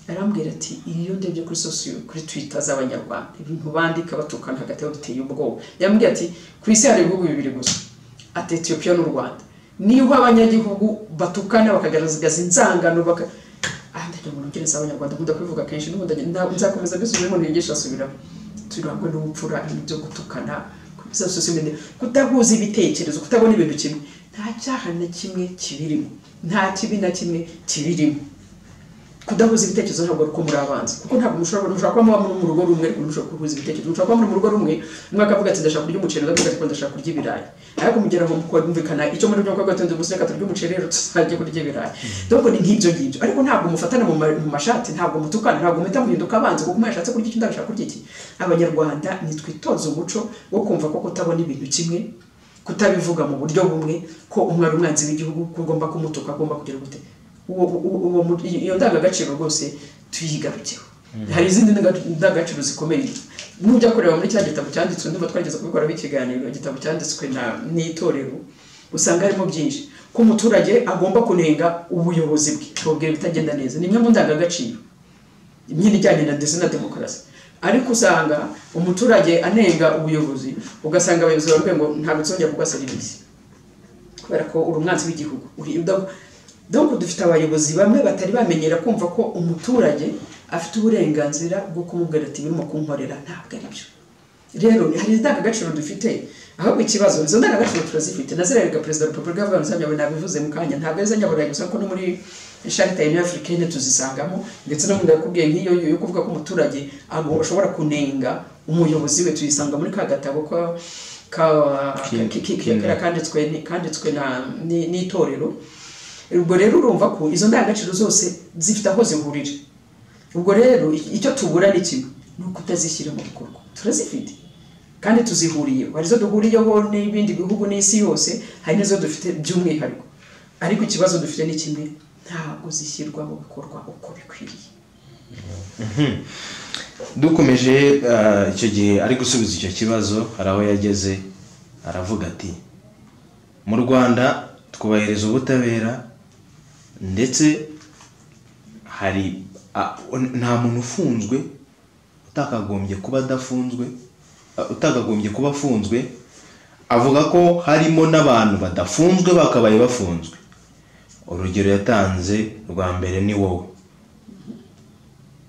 arambwira ati iyo ndebye kuri Twitter z'abanyarwanda ibintu bandika batukana hagati aho biteye ubwoba. Yambwiye ati ku isi hari ibihugu bibiri gusa, ati Ethiopia n'u Rwanda. Niyo abanyagihugu batukana bakagaragaza inzangano ndagira ngo ngereza abanyarwanda nkunda kubivuga kenshi n'ubundi nzakomeza bisubiremo nigisha asubira turangwe n'ubupfura ibyo gutukana za social media, kutahuza ibitekerezo, kutabona ibintu kimwe. Nta cyaha na kimwe kibirimo, nta kibi na kimwe kibirimo. Kudahuza ibitekerezo ntabwo ari ko muri abanza, kuko ntabwo mushobora kuba mu rugo rumwe ariko mushobora kuhuza ibitekerezo. Mushobora kuba muri mu rugo rumwe umwe akavuga ati ndashaka kurya umuceri, undi akavuga ati ndashaka kurya ibirayi, ariko mugera aho mukumvikana icyo muri byo kwa gatonde guseka turya umuceri rero tuzajya kurya ibirayi. Donc ni nk'ibyo ngibyo, ariko ntabwo mufatana mu mashati, ntabwo mutukana, ntabwo muhita muhinduka abanza kuko mwashatse kurya iki ndashaka kurya iki. Abanyarwanda nitwitoza umuco wo kumva ko kutabona ibintu kimwe, kutabivuga mu buryo bumwe, ko umwe ari umwanzi w'igihugu, ko ugomba kumutuka, agomba kugira gute. Iyo ndangagaciro rwose tuyigarukeho. Hari izindi ndangagaciro zikomeye n'ujya kureba muri cya gitabo cyanditswe, ndumva twageze kubikoraho ikiganiro, igitabo cyanditswe n'itorero, usanga harimo byinshi ko umuturage agomba kunenga ubuyobozi bwe, akabwira ibitagenda neza. Ni imwe mu ndangagaciro imwe ijyanye na demokarasi. Ariko usanga umuturage anenga ubuyobozi, ugasanga abayobozi baravuga ngo ntabwo tuzongera kuguha serivisi kubera ko uri umwanzi w'igihugu. Donc dufite abayobozi bamwe batari bamenyera kumva ko umuturage afite uburenganzira bwo kumubwira ati birimo kunkorera ntabwo ari byo. Rero hari indangagaciro dufite, ahubwo ikibazo izo ndangagaciro turazifite. Nazirega perezida wa repubulika avuga ngo nsabye nabivuze mu kanya, ntabwo ari zanyaburayi gusa ko no muri Charter y'Africaine tuzisangamo, ndetse no ndakubwiye nk'iyo yo kuvuga ko umuturage ashobora kunenga umuyobozi we tuyisanga muri ka gatabo kanditswe n'itorero. Ubwo rero urumva ko izo ndangagaciro zose zifite aho zihurira. Ubwo rero icyo tubura ni kimwe, ni ukutazishyira mu bikorwa. Turazifite kandi tuzihuriye, hari zo duhuriyeho n'ibindi bihugu n'isi yose, hari n'izo dufite by'umwihariko, ariko ikibazo dufite ni kimwe, ntabwo zishyirwa mu bikorwa uko bikwiriye. Dukomeje icyo gihe ari gusubiza icyo kibazo, hari aho yageze aravuga ati mu Rwanda twubahiriza ubutabera ndetse hari nta muntu ufunzwe utakagombye kuba afunzwe, avuga ko harimo n'abantu badafunzwe bakabaye bafunzwe. Urugero yatanze rwa mbere ni wowe.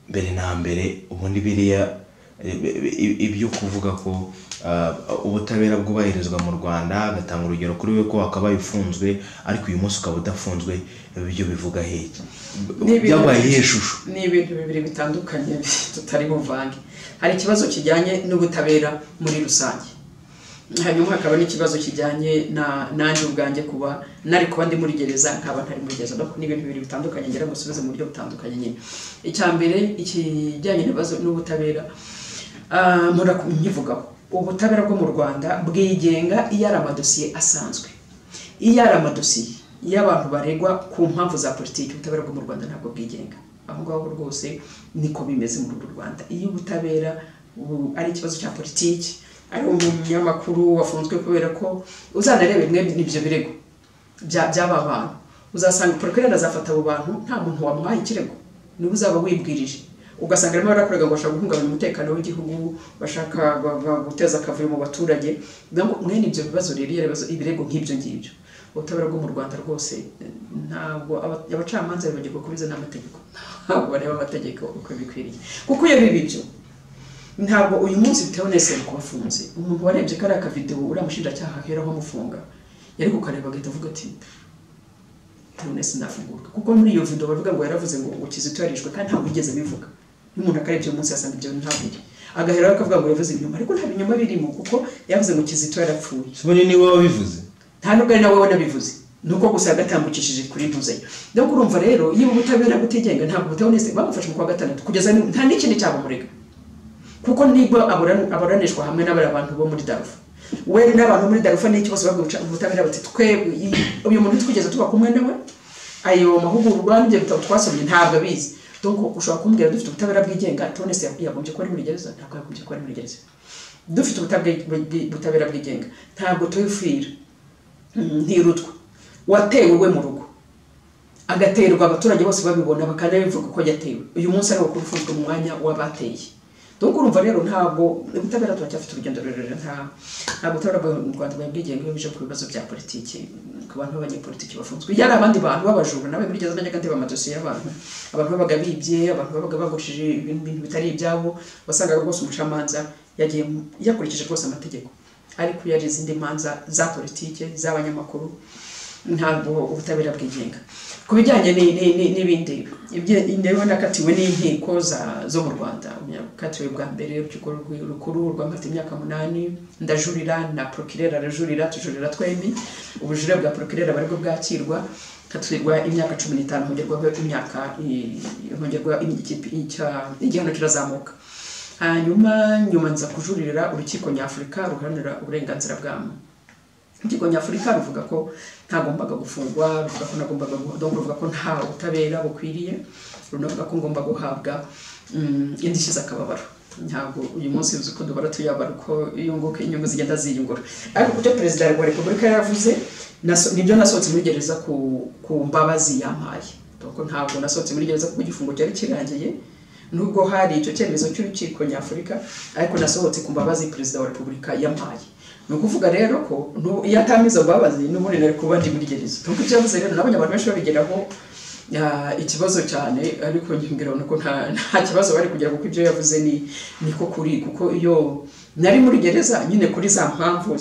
Mbere na mbere ubundi biriya ibyo kuvuga ko ubutabera bwubahirizwa mu Rwanda, agatanga urugero kuri we ko akabaye ufunzwe ariko uyu munsi ukaba udafunzwe, ibyo bivuga heke byabaye ishusho. Ni ibintu bibiri bitandukanye tutari buvange. Hari ikibazo kijyanye n'ubutabera muri rusange, hanyuma hakaba n'ikibazo kijyanye nanjye ubwanjye kuba nari kuba ndi muri gereza nkaba ntari muri gereza. Ni ibintu bibiri bitandukanye, ngira ngo subize mu buryo butandukanye nyine. Icya mbere ikijyanye n'ibibazo n'ubutabera, nkivugaho ubutabera bwo mu Rwanda bwigenga iyo ari amadosiye asanzwe, iyo ari amadosiye y'abantu baregwa ku mpamvu za politiki. Ubutabera bwo mu Rwanda ntabwo bwigenga, aho ngaho rwose niko bimeze muri Rwanda. Iyo ubutabera ari ikibazo cya politiki, ari umunyamakuru wafunzwe kubera ko uzanarebe mwe n'ibyo birego by'aba bantu, uzasanga procureur azafata abo bantu nta muntu wamuhaye ikirego, niba uzaba wibwirije, ugasanga arimo barakorega ngo bashaka guhungabanya umutekano w'igihugu, bashaka guteza akavuyo mu baturage. Mwe n'ibyo bibazo rero ibirego nk'ibyo ngibyo, ubutabera bwo mu Rwanda rwose ntabwo abacamanza bibagirwa kubiza n'amategeko, ntabwo bareba amategeko uko bikwiriye. Kuko iyo bibibyo ntabwo uyu munsi bitewe nese kubafunze, umuntu warebye kari aka video uramushinjacyaha heraho amufunga, yari kukareba agahita avuga ati nese ndafungurwa. Kuko muri iyo video bavuga ngo yaravuze ngo Kizito yarishwe, kandi ntabwo yigeze bivuga. N'umuntu akarebye uyu munsi yasanga ibyo ntabiri, agahera akavuga ngo yavuze inyuma, ariko nta binyuma birimo, kuko yavuze ngo Kizito yarapfuye. Sibone ni wowe wabivuze, nta nubwo ari nawe wanabivuze, nuko gusa yagatambukishije kuri ntuzayo. Ndako urumva rero iyo ubutabera butigenga ntabwo butabonese, bamufashe mu kwa gatandatu kugeza nta n'ikindi cyabo murega, kuko nibwo aburanishwa hamwe n'abari abantu bo muri Darufa. We n'abantu muri Darufa n'iki bose bagusha ubutabera bati twe uyu muntu twigeze tuba kumwe nawe, ayo mahugurwa n'ibyo twasomye ntabwo abizi. Donc ushobora kumbwira dufite ubutabera bwigenga, tonese yagombye ko ari muri gereza, ntabwo yagombye ko ari muri gereza. Dufite ubutabera bwigenga, ntabwo tuyifira ntirutwa watewe we mu rugo, agaterwa abaturage bose babibona bakanabivuga ko yatewe. Uyu munsi ari ukufunzwe mu mwanya w'abateye. Donc urumva rero ntabwo ubutabera turacyafite urugendo rurerure, ntabwo ubutabera mu Rwanda bwigenga bije ku bibazo bya politiki, ku bantu b'abanyepolitiki bafunzwe. Yari abandi bantu babajura nawe muri gereza najyaga ndeba amadosiye y'abantu, abantu babaga bibye, abantu babaga bagushije ibintu bitari ibyabo, wasangaga rwose umucamanza yagiye yakurikije rwose amategeko. Ariko yari izindi manza za politiki z'abanyamakuru, ntabwo ubutabera bwigenga. Kubijyanye n'ibindi indeba nakatiwe n'inkiko zo mu Rwanda, katiwe bwa mbere urukiko rukuru rwamata imyaka 8, ndajurira na procureur arajurira, tujurira twembi. Ubujurire bwa procureur bari bwo bwakirwa, katirwa imyaka 15, hongerwaho imyaka, hongerwa igihano kirazamuka. Nyuma nza kujurira urukiko nyafurika ruharanira uburenganzira bwa muntu. Urukiko nyafurika ruvuga ko ntagombaga gufungwa, ruvuga ko nagombaga ruvuga ko nta ubutabera bukwiriye, runavuga ko ngomba guhabwa indishyi z'akababaro. Ntabwo uyu munsi uzi ko dubara tuyabara ko iyunguka inyungu zigenda ziyungura. Ariko kuko Perezida wa Repubulika yaravuze nibyo nasohotse muri gereza ku mbabazi yampaye. Donc ntabwo nasohotse muri gereza kuko igifungo cyari kirangiye, nubwo hari icyo cyemezo cy'urukiko nyafurika, ariko nasohotse ku mbabazi Perezida wa Repubulika yampaye. Nukuvuga rero ko iyo atamiza babazi n'ubundi nari kuba ndi muri gereza. Donc icyo yavuze rero nabonye abantu benshi babigeraho ikibazo cyane, ariko ngira nuko nta kibazo bari kugira kuko ibyo yavuze niko kuri, kuko iyo nari muri gereza nyine kuri za mpamvu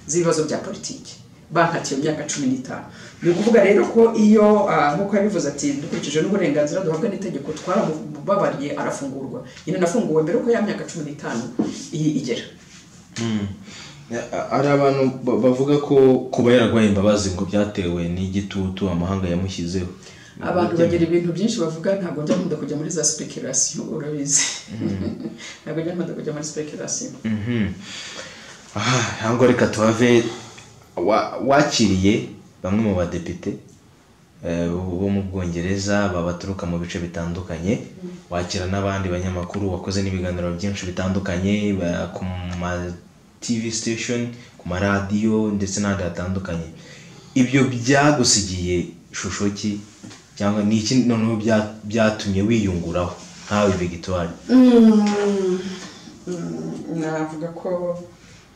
z'ibibazo bya politiki bankatiye imyaka 15. Nukuvuga rero ko iyo nkuko yabivuze ati dukurikije n'uburenganzira duhabwa n'itegeko twaramubabariye arafungurwa. Nyine nafunguwe mbere ko ya myaka 15 igera. hari abantu bavuga ko kuba yaragwaye imbabazi ngo byatewe n'igitutu amahanga yamushyizeho. Abantu bagira ibintu byinshi bavuga, ntabwo njya nkunda kujya muri za speculation, urabizi. Ntabwo njya nkunda kujya muri speculation. Hango reka tuhave. Wakiriye bamwe mu badepite bo mu Bwongereza babaturuka mu bice bitandukanye, wakira n'abandi banyamakuru, wakoze n'ibiganiro byinshi bitandukanye ku ma TV station, ku maradiyo ndetse n'ahandi hatandukanye. Ibyo byagusigiye ishusho ki cyangwa ni iki noneho byatumye wiyunguraho nkawe Victoire? Navuga ko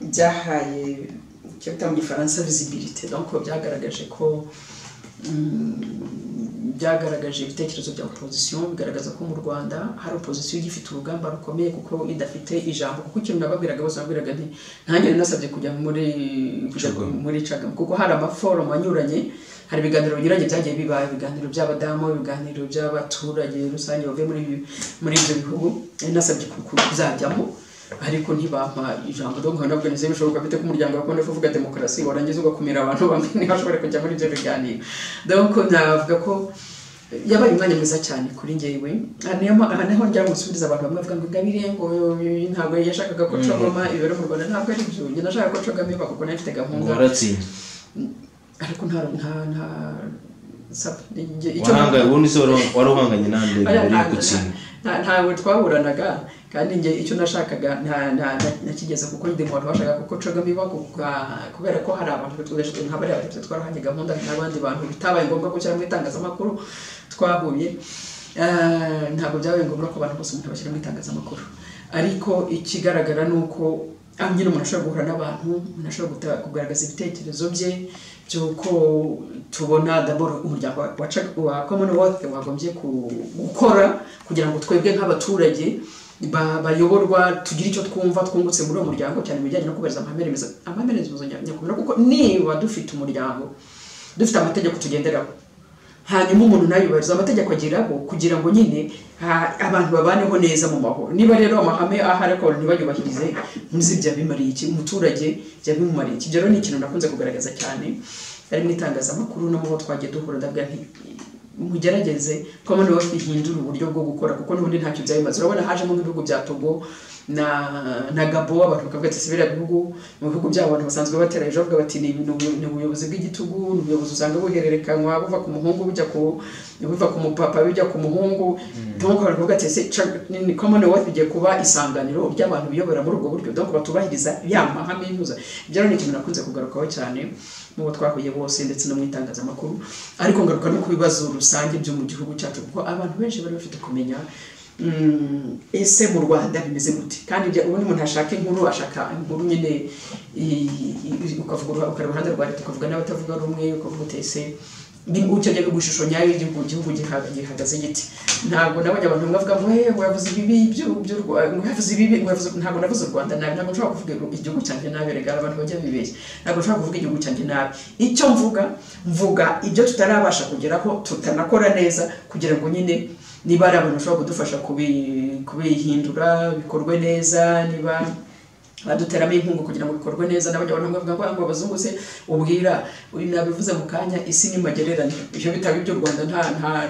byahaye icyo bita mu Gifaransa visibilité, donc byagaragaje ko byagaragaje ibitekerezo bya opposition, bigaragaza ko mu Rwanda hari opposition igifite urugamba rukomeye kuko idafite ijambo. Kuko ikintu nababwiraga bose nabwiraga nti nanjye nasabye kujya muri CAGAME kuko hari amaforum anyuranye, hari ibiganiro binyuranye byagiye bibaye, ibiganiro by'abadamu, ibiganiro by'abaturage rusange bavuye muri ibyo bihugu, nasabye kuzajyamo ariko ntibampa ijambo. Donc nabwo nise bishoboka bite ko umuryango wakunda kuvuga demokarasi warangiza ugakumira abantu bamwe ntibashobore kujya muri ibyo biganiro. Donc navuga ko yabaye umwanya mwiza cyane kuri njyewe. Hano njya musubiza abantu bamwe bavuga ngo Ingabire ngo ntabwo yashakaga ko Cogoma ibero mu Rwanda, ntabwo ari byo. Njye nashaka ko Cogoma iba kuko nafite gahunda. Waratsinze. Ariko nta wahanga ubundi se waruhanganye nande muri gutsinda? Ntawe twaburanaga kandi njye icyo nashakaga nakigeze kuko ndi mu bashaka kuko Cogama iba kubera ko hari abantu twese nk'abari abafite twarahanye gahunda n'abandi bantu bitabaye ngombwa ko cyangwa itangazamakuru twahuye. Ntabwo byabaye ngombwa ko abantu bose umuntu bashyira mu itangazamakuru, ariko ikigaragara nuko nyine umuntu ashobora guhura n'abantu, umuntu ashobora kugaragaza ibitekerezo bye by'uko tubona d'abord umuryango wa Commonwealth wagombye gukora kugira ngo twebwe nk'abaturage bayoborwa tugira icyo twumva twungutse muri uwo muryango, cyane mu bijyanye no kubahiriza amahame remezo nyakumira. Kuko niba dufite umuryango, dufite amategeko tugenderaho, hanyuma umuntu nayubahiriza amategeko agiraho kugira ngo nyine abantu babaneho neza mu mahoro. Niba rero amahame ahari ko ntibayubahirize, muzi bya bimariye iki umuturage, bya bimumariye iki? Ibyo rero ni ikintu nakunze kugaragaza cyane ari mu itangazamakuru no mu twagiye duhura. Ndabwa nti mugerageze Commonwealth ihindura uburyo bwo gukora kuko n'ubundi ntacyo byabimaze. Urabona hajemo nk'ibihugu bya Togo na Gabo, abantu bakavuga ati sibira bihugu mu bihugu byabo abantu basanzwe batera ejo bavuga bati ni ubuyobozi bw'igitugu, ni ubuyobozi usanga buhererekanywa buva ku muhungu buva ku mupapa bijya ku muhungu. Donc abantu bavuga ati ni Commonwealth bigiye kuba isanganiro ry'abantu biyobora muri ubwo buryo, donc batubahiriza ya mahame y'impuza. Ibyo rero ni ikintu nakunze kugarukaho cyane mu twahuye bose ndetse no mu itangazamakuru, ariko ngaruka no ku bibazo rusange byo mu gihugu cyacu kuko abantu benshi bari bafite kumenya ese mu Rwanda bimeze gute. Kandi ubundi umuntu ashaka inkuru, ashaka inkuru nyine ukavuga uruhande rwa leta, ukavuga n'abatavuga rumwe, ukavuga utese ukeneye gushusho nyayo y'igihugu gihagaze giti. Ntabwo nabonye abantu bavuga ngo yavuze ibibi ntabwo navuze u Rwanda nabi, ntabwo nshobora kuvuga igihugu cyanjye nabi. Regara abantu bajya bibeshya, ntabwo nshobora kuvuga igihugu cyanjye nabi. Icyo mvuga ibyo tutarabasha kugeraho, tutanakora neza kugira ngo nyine niba ari abantu bashobora kudufasha kubihindura bikorwe neza, niba baduteramo inkunga kugira ngo bikorwe neza. N'abanyarwanda bavuga ngo abazungu se ubwira uri nabivuze mu kanya, isi ni magererano. Ibyo bitaba ibyo Rwanda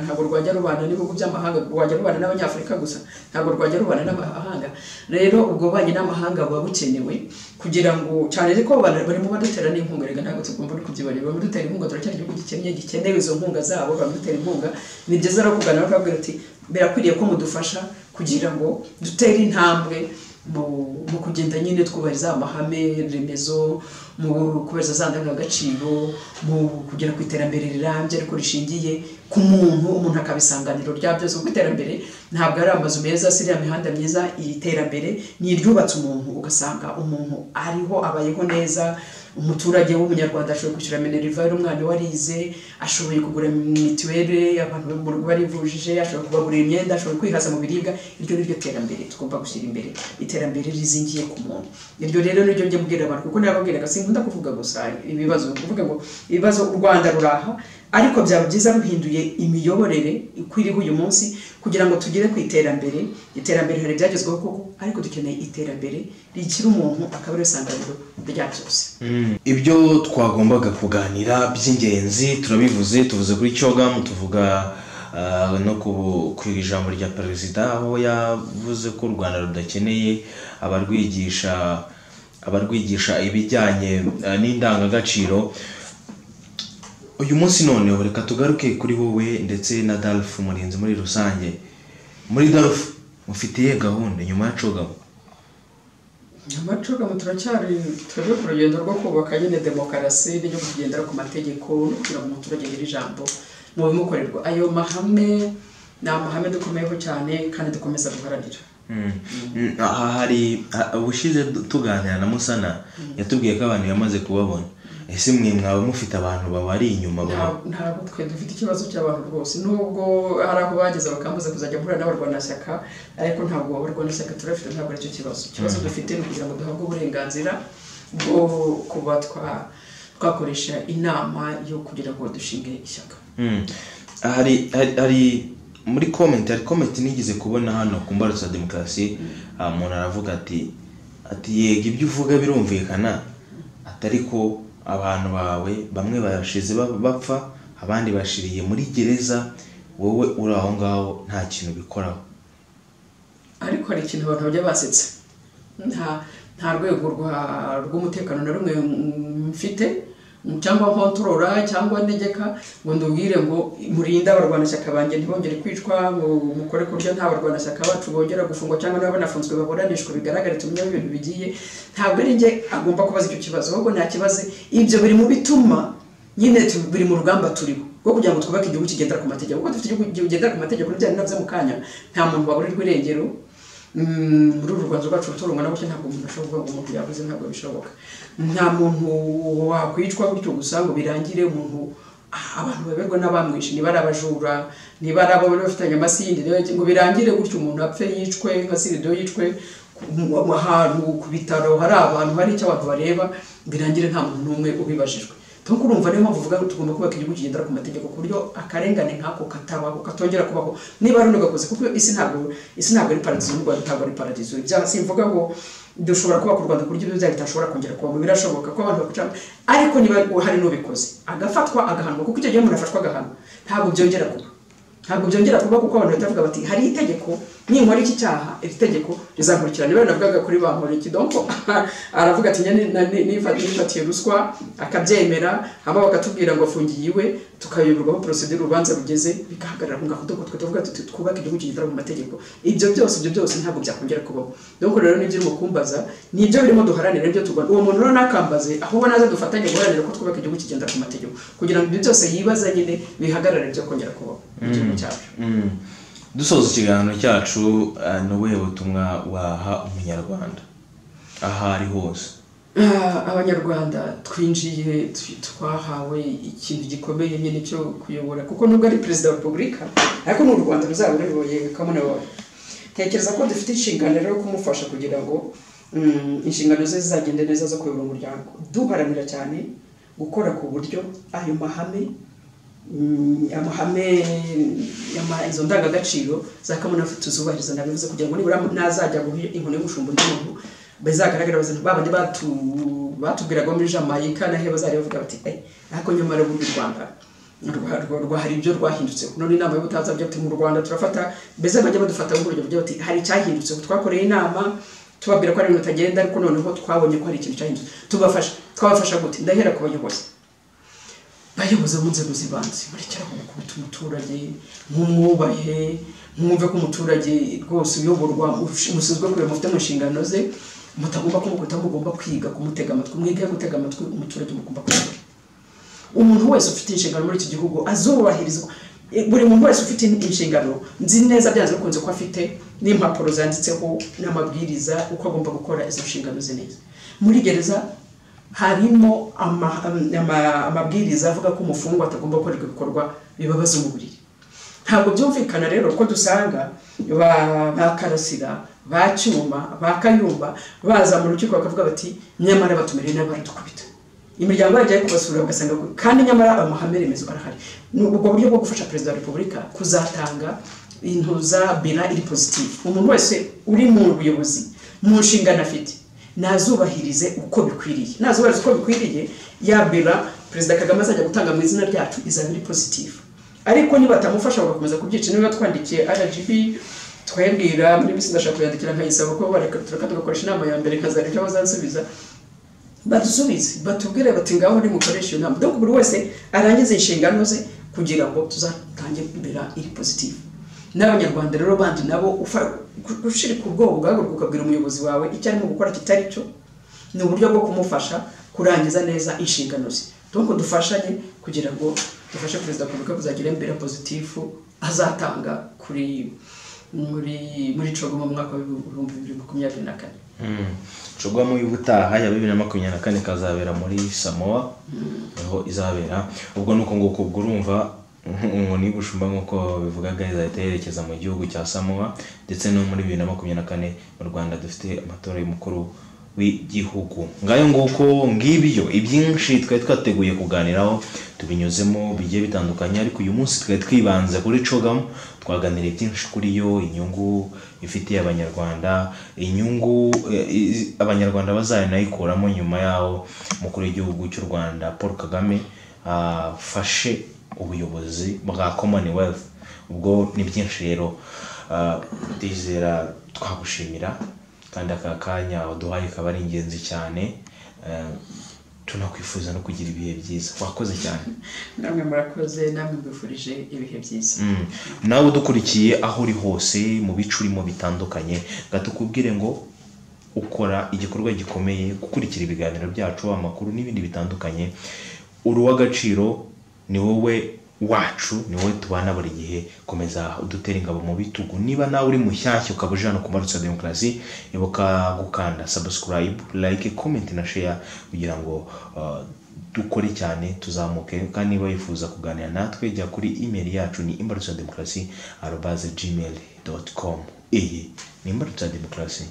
ntabwo rwajya rubana n'ibihugu by'amahanga, rwajya rubana n'abanyafurika gusa, ntabwo rwajya rubana n'amahanga. Rero ubwo banye n'amahanga buba bukenewe kugira ngo cyane ko barimo badutera n'inkunga. Rega ntabwo tugomba no kubyibarira, badutera inkunga, turacyari igihugu gikenewe izo nkunga zabo, badutera inkunga. Ni byiza rero kugana bakabwira ati birakwiriye ko mudufasha kugira ngo dutere intambwe mu kugenda nyine twubahiriza amahame remezo, mu kubahiriza za ndangagaciro, mu kugera ku iterambere rirambye ariko rishingiye ku umuntu akabisanganiro rya byose. Kuko iterambere ntabwo ari amazu meza, siriya mihanda myiza. Iterambere ni iryubatse umuntu, ugasanga umuntu ariho abayeho neza. Umuturage w'umunyarwanda ashoboye kwishyura minerivare, umwana warize ashoboye kugura mituweli, abantu barivujije, ashoboye kubagurira imyenda, ashoboye kwihaza mu biribwa. Iryo ni ryo terambere tugomba gushyira imbere, iterambere rizingiye ku muntu. Iryo rero niryo njye mbwira abantu, kuko nababwiraga sinkunda kuvuga gusa ibibazo, kuvuga ngo ibibazo u Rwanda ruraha ariko byaba byiza ruhinduye imiyoborere ikwiriho uyu munsi kugira ngo tugire ku iterambere hari byagezweho koko ariko dukeneye iterambere rikira umuntu akaba ari isanganiro rya byose. Ibyo twagombaga kuganira by'ingenzi turabivuze, tuvuze kuri cyangwa tuvuga no ku ijambo rya perezida aho yavuze ko u Rwanda rudakeneye abarwigisha ibijyanye n'indangagaciro. Uyu munsi noneho reka tugaruke kuri wowe ndetse na Dalf Murinzi muri rusange. Muri Dalf mufitiye gahunda nyuma ya cogamo? Amacogamo turacyari twebwe ku rugendo rwo kubaka nyine demokarasi n'ibyo kugendera ku mategeko no kugira ngo umuturage agire ijambo mu bimukorerwa. Ayo mahame ni amahame dukomeyeho cyane kandi dukomeza guharanira. Hari ubushize tuganira na Musana yatubwiye ko abantu yamaze kubabona. Ese mwe mwaba mufite abantu babari inyuma ntabwo twe dufite ikibazo cy'abantu rwose, nubwo hari aho bageze bakambuza kuzajya guhura n'abarwanashyaka, ariko ntabwo abarwanashyaka turafite, ntabwo aricyo kibazo. Ikibazo dufite ni kugira ngo duhabwe uburenganzira bwo kuba twakoresha inama yo kugira ngo dushinge ishyaka. Hari muri comment nigeze kubona hano ku Imbarutso Ya Demokarasi, umuntu aravuga ati yego ibyo uvuga birumvikana, atari ko abantu bawe bamwe bashize bapfa, abandi bashiriye muri gereza, wowe uri aho ngaho nta kintu bikoraho. Ariko hari ikintu abantu bajya basetse, nta rwego rw'umutekano na rumwe mfite cyangwa nkontorora cyangwa negeka ngo ndubwire ngo murinda abarwanashyaka banjye ntibongere kwicwa, mukore kurya nta barwanashyaka bacu bongera gufungwa cyangwa niba banafunzwe baburanishwe bigaragare tumenye ibintu bigiye. Ntabwo ari njye agomba kubaza icyo kibazo, ahubwo nta kibazo. Ibyo biri mu bituma nyine biri mu rugamba turiho rwo kugira ngo twubake igihugu kigendera ku mategeko. Kuko dufite igihugu kigendera ku mategeko n'ibyo navyo mu kanya, nta muntu waburirwa irengero. Muri uru Rwanda rwacu ruturunga na gutya ntabwo umuntu ashobora kuvuga ngo umuntu yavuze, ntabwo bishoboka. Nta muntu wakwicwa gutyo gusa ngo birangire umuntu abantu baberwa n'abamwishe, niba ari abajura, niba ari abo bafitanye amasinde ngo birangire gutyo umuntu apfe yicwe nka sirido yicwe ahantu ku bitaro hari abantu hari icyo abantu bareba, birangire nta muntu n'umwe ubibajijwe. Tunko urumva niyo mpamvu uvuga tugomba kubaka igihugu kigendera ku mategeko ku buryo akarengane nkako katabaho, katongera kubaho. Niba runo gakoze kuko isi ntabwo ari paradizo, n'u Rwanda ntabwo ari paradizo. Ibya simvuga ngo dushobora kubaka u Rwanda ku buryo ibyo bitashobora kongera kuba, birashoboka ko abantu bakuca, ariko niba hari n'ubikoze agafatwa agahanwa, kuko icyo gihe umuntu afashwa agahanwa ntabwo byongera kuba kuko abantu batavuga bati hari itegeko ninkora iki cyaha iri tegeko rizankurikirana. Niba navugaga kuri Bamporiki donc aravuga ati nifatiye ruswa akabyemera, haba bakatubwira ngo afungiye iwe, tukayoborwaho procedure urubanza rugeze bikahagarara ngaho twe tuvuga twubaka igihugu kigendera mu mategeko. Ibyo byose ntabwo byakongera kubaho. Donc rero nibyo urimo kumbaza nibyo birimo duharanira, ibyo tugwa uwo muntu rero nakambaze ahubwo naza dufatanye guharanira ko twubaka igihugu kigendera ku mategeko kugira ngo ibyo byose yibaza nyine bihagarare byo kongera kubaho igihugu cyacu. Dusoza ikiganiro cyacu, n'ubuhe butumwa waha umunyarwanda aho ari hose? Abanyarwanda twinjiye twahawe ikintu gikomeye nyine cyo kuyobora, kuko nubwo ari perezida wa repubulika ariko n'u Rwanda ruzaba ruyoboye Commonwealth. Tekereza ko dufite inshingano rero kumufasha kugira ngo inshingano ze zizagende neza zo kuyobora umuryango, duharanira cyane gukora ku buryo ayo mahame izo ndangagaciro za Commonwealth tuzubahiriza nabivuze, kugira ngo nibura nazajya guha inkoni y'ubushumba n'umuntu bazagaragara bazana babandi batubwiraga muri Jamaica na he bazari bavuga bati ariko nyamara buri Rwanda hari ibyo rwahindutse. None inama y'ubutaza byo mu Rwanda turafata beze bajya badufata mu buryo bati hari cyahindutse, twakoreye inama tubabwira ko ari ibintu tagenda, ariko noneho twabonye ko hari ikintu cyahindutse, twabafasha gute? Ndahera ku bayobozi mu nzego z'ibanze murekera kubita umuturage mwubahe, mwumve ko umuturage rwose uyoborwa musizwe kure mufite mu nshingano ze, mutagomba kumukota, mugomba kwiga kumutega amatwi, mwige gutega amatwi umuturage, mugomba kwiga. Umuntu wese ufite inshingano muri iki gihugu azubahirizwa, buri muntu wese ufite inshingano nzi neza byanze bikunze ko afite n'impapuro zanditseho n'amabwiriza uko agomba gukora izo nshingano ze neza. Muri gereza harimo amabwiriza avuga ko umufungwa atagomba gukora ibikorwa bibabaza umubiri. Ntabwo byumvikana rero ko dusanga ba Karasira, ba Cyuma, ba Kayumba baza mu rukiko bakavuga bati nyamara batumereye n'abari dukubita. imiryango yagiye kubasura ugasanga kandi nyamara amahame remezo arahari ubwo buryo bwo gufasha perezida wa repubulika kuzatanga intuza bina iri positive umuntu wese uri mu buyobozi mu nshingano afite nazubahirize uko bikwiriye nazubahirize uko bikwiriye ya bina perezida Kagame azajya gutanga mu izina ryacu izaba iri positive ariko niba batamufasha bagakomeza kubyica niba twandikiye RGB twebwira muri bisi ndashaka kuyandikira nkayisaba ko bareka tugakoresha inama ya mbere kazari cyo bazansubiza badusubize batubwire bati ngaho ni mukoresha inama donc buri wese arangize inshingano ze kugira ngo tuzatange bira iri positive n'abanyarwanda rero bandi nabo gushirika ubwoba bwaguruka ukabwira umuyobozi wawe icyo arimo gukora kitari cyo ni uburyo bwo kumufasha kurangiza neza inshingano ze donc dufashanye kugira ngo dufashe perezida Repubulika kuzagira imbere positive azatanga kuri muri cogo mu mwaka wa 2024 cogo mu y'ubutaha ya 2024 kazabera muri Samoa aho izabera ubwo nuko nguko urumva ngo ni gushumba nkuko bivugaga izaterekeza mu gihugu cya Samoa ndetse no muri 2024 mu Rwanda dufite amatora y'umukuru w'igihugu ngayo nguko ngibyo ibyinshi twateguye kuganiraho tubinyuzemo bigiye bitandukanye ariko uyu munsi twibanze kuri cogamo twaganiriye byinshi kuri yo inyungu ifitiye abanyarwanda inyungu abanyarwanda bazanayikuramo nyuma yaho mukuru w'igihugu cy'u Rwanda Paul Kagame fashe ubuyobozi bwa Commonwealth ubwo ni byinshi rero dizera twagushimira kandi akakanya waduhaye kabari ingenzi cyane tunakwifuza no kugira ibihe byiza wakoze cyane namwe murakoze namwe bifurije ibihe byiza nawe udukurikiye aho uri hose mu bicurimo bitandukanye gatukubwire ngo ukora igikorwa gikomeye gukurikira ibiganiro byacu amakuru n'ibindi bitandukanye uruwagaciro ni wowe wacu ni wowe tubana buri gihe komeza udutera ingabo mu bitugu niba nawe uri mushyashya ukabujana ku Imbarutso Ya Demokarasi ibuka gukanda subscribe like comment na share kugira ngo dukore cyane tuzamuke kandi niba wifuza kuganira natwe jya kuri email yacu ni imbarutso@demokarasi@gmail.com iyi ni Imbarutso Ya Demokarasi.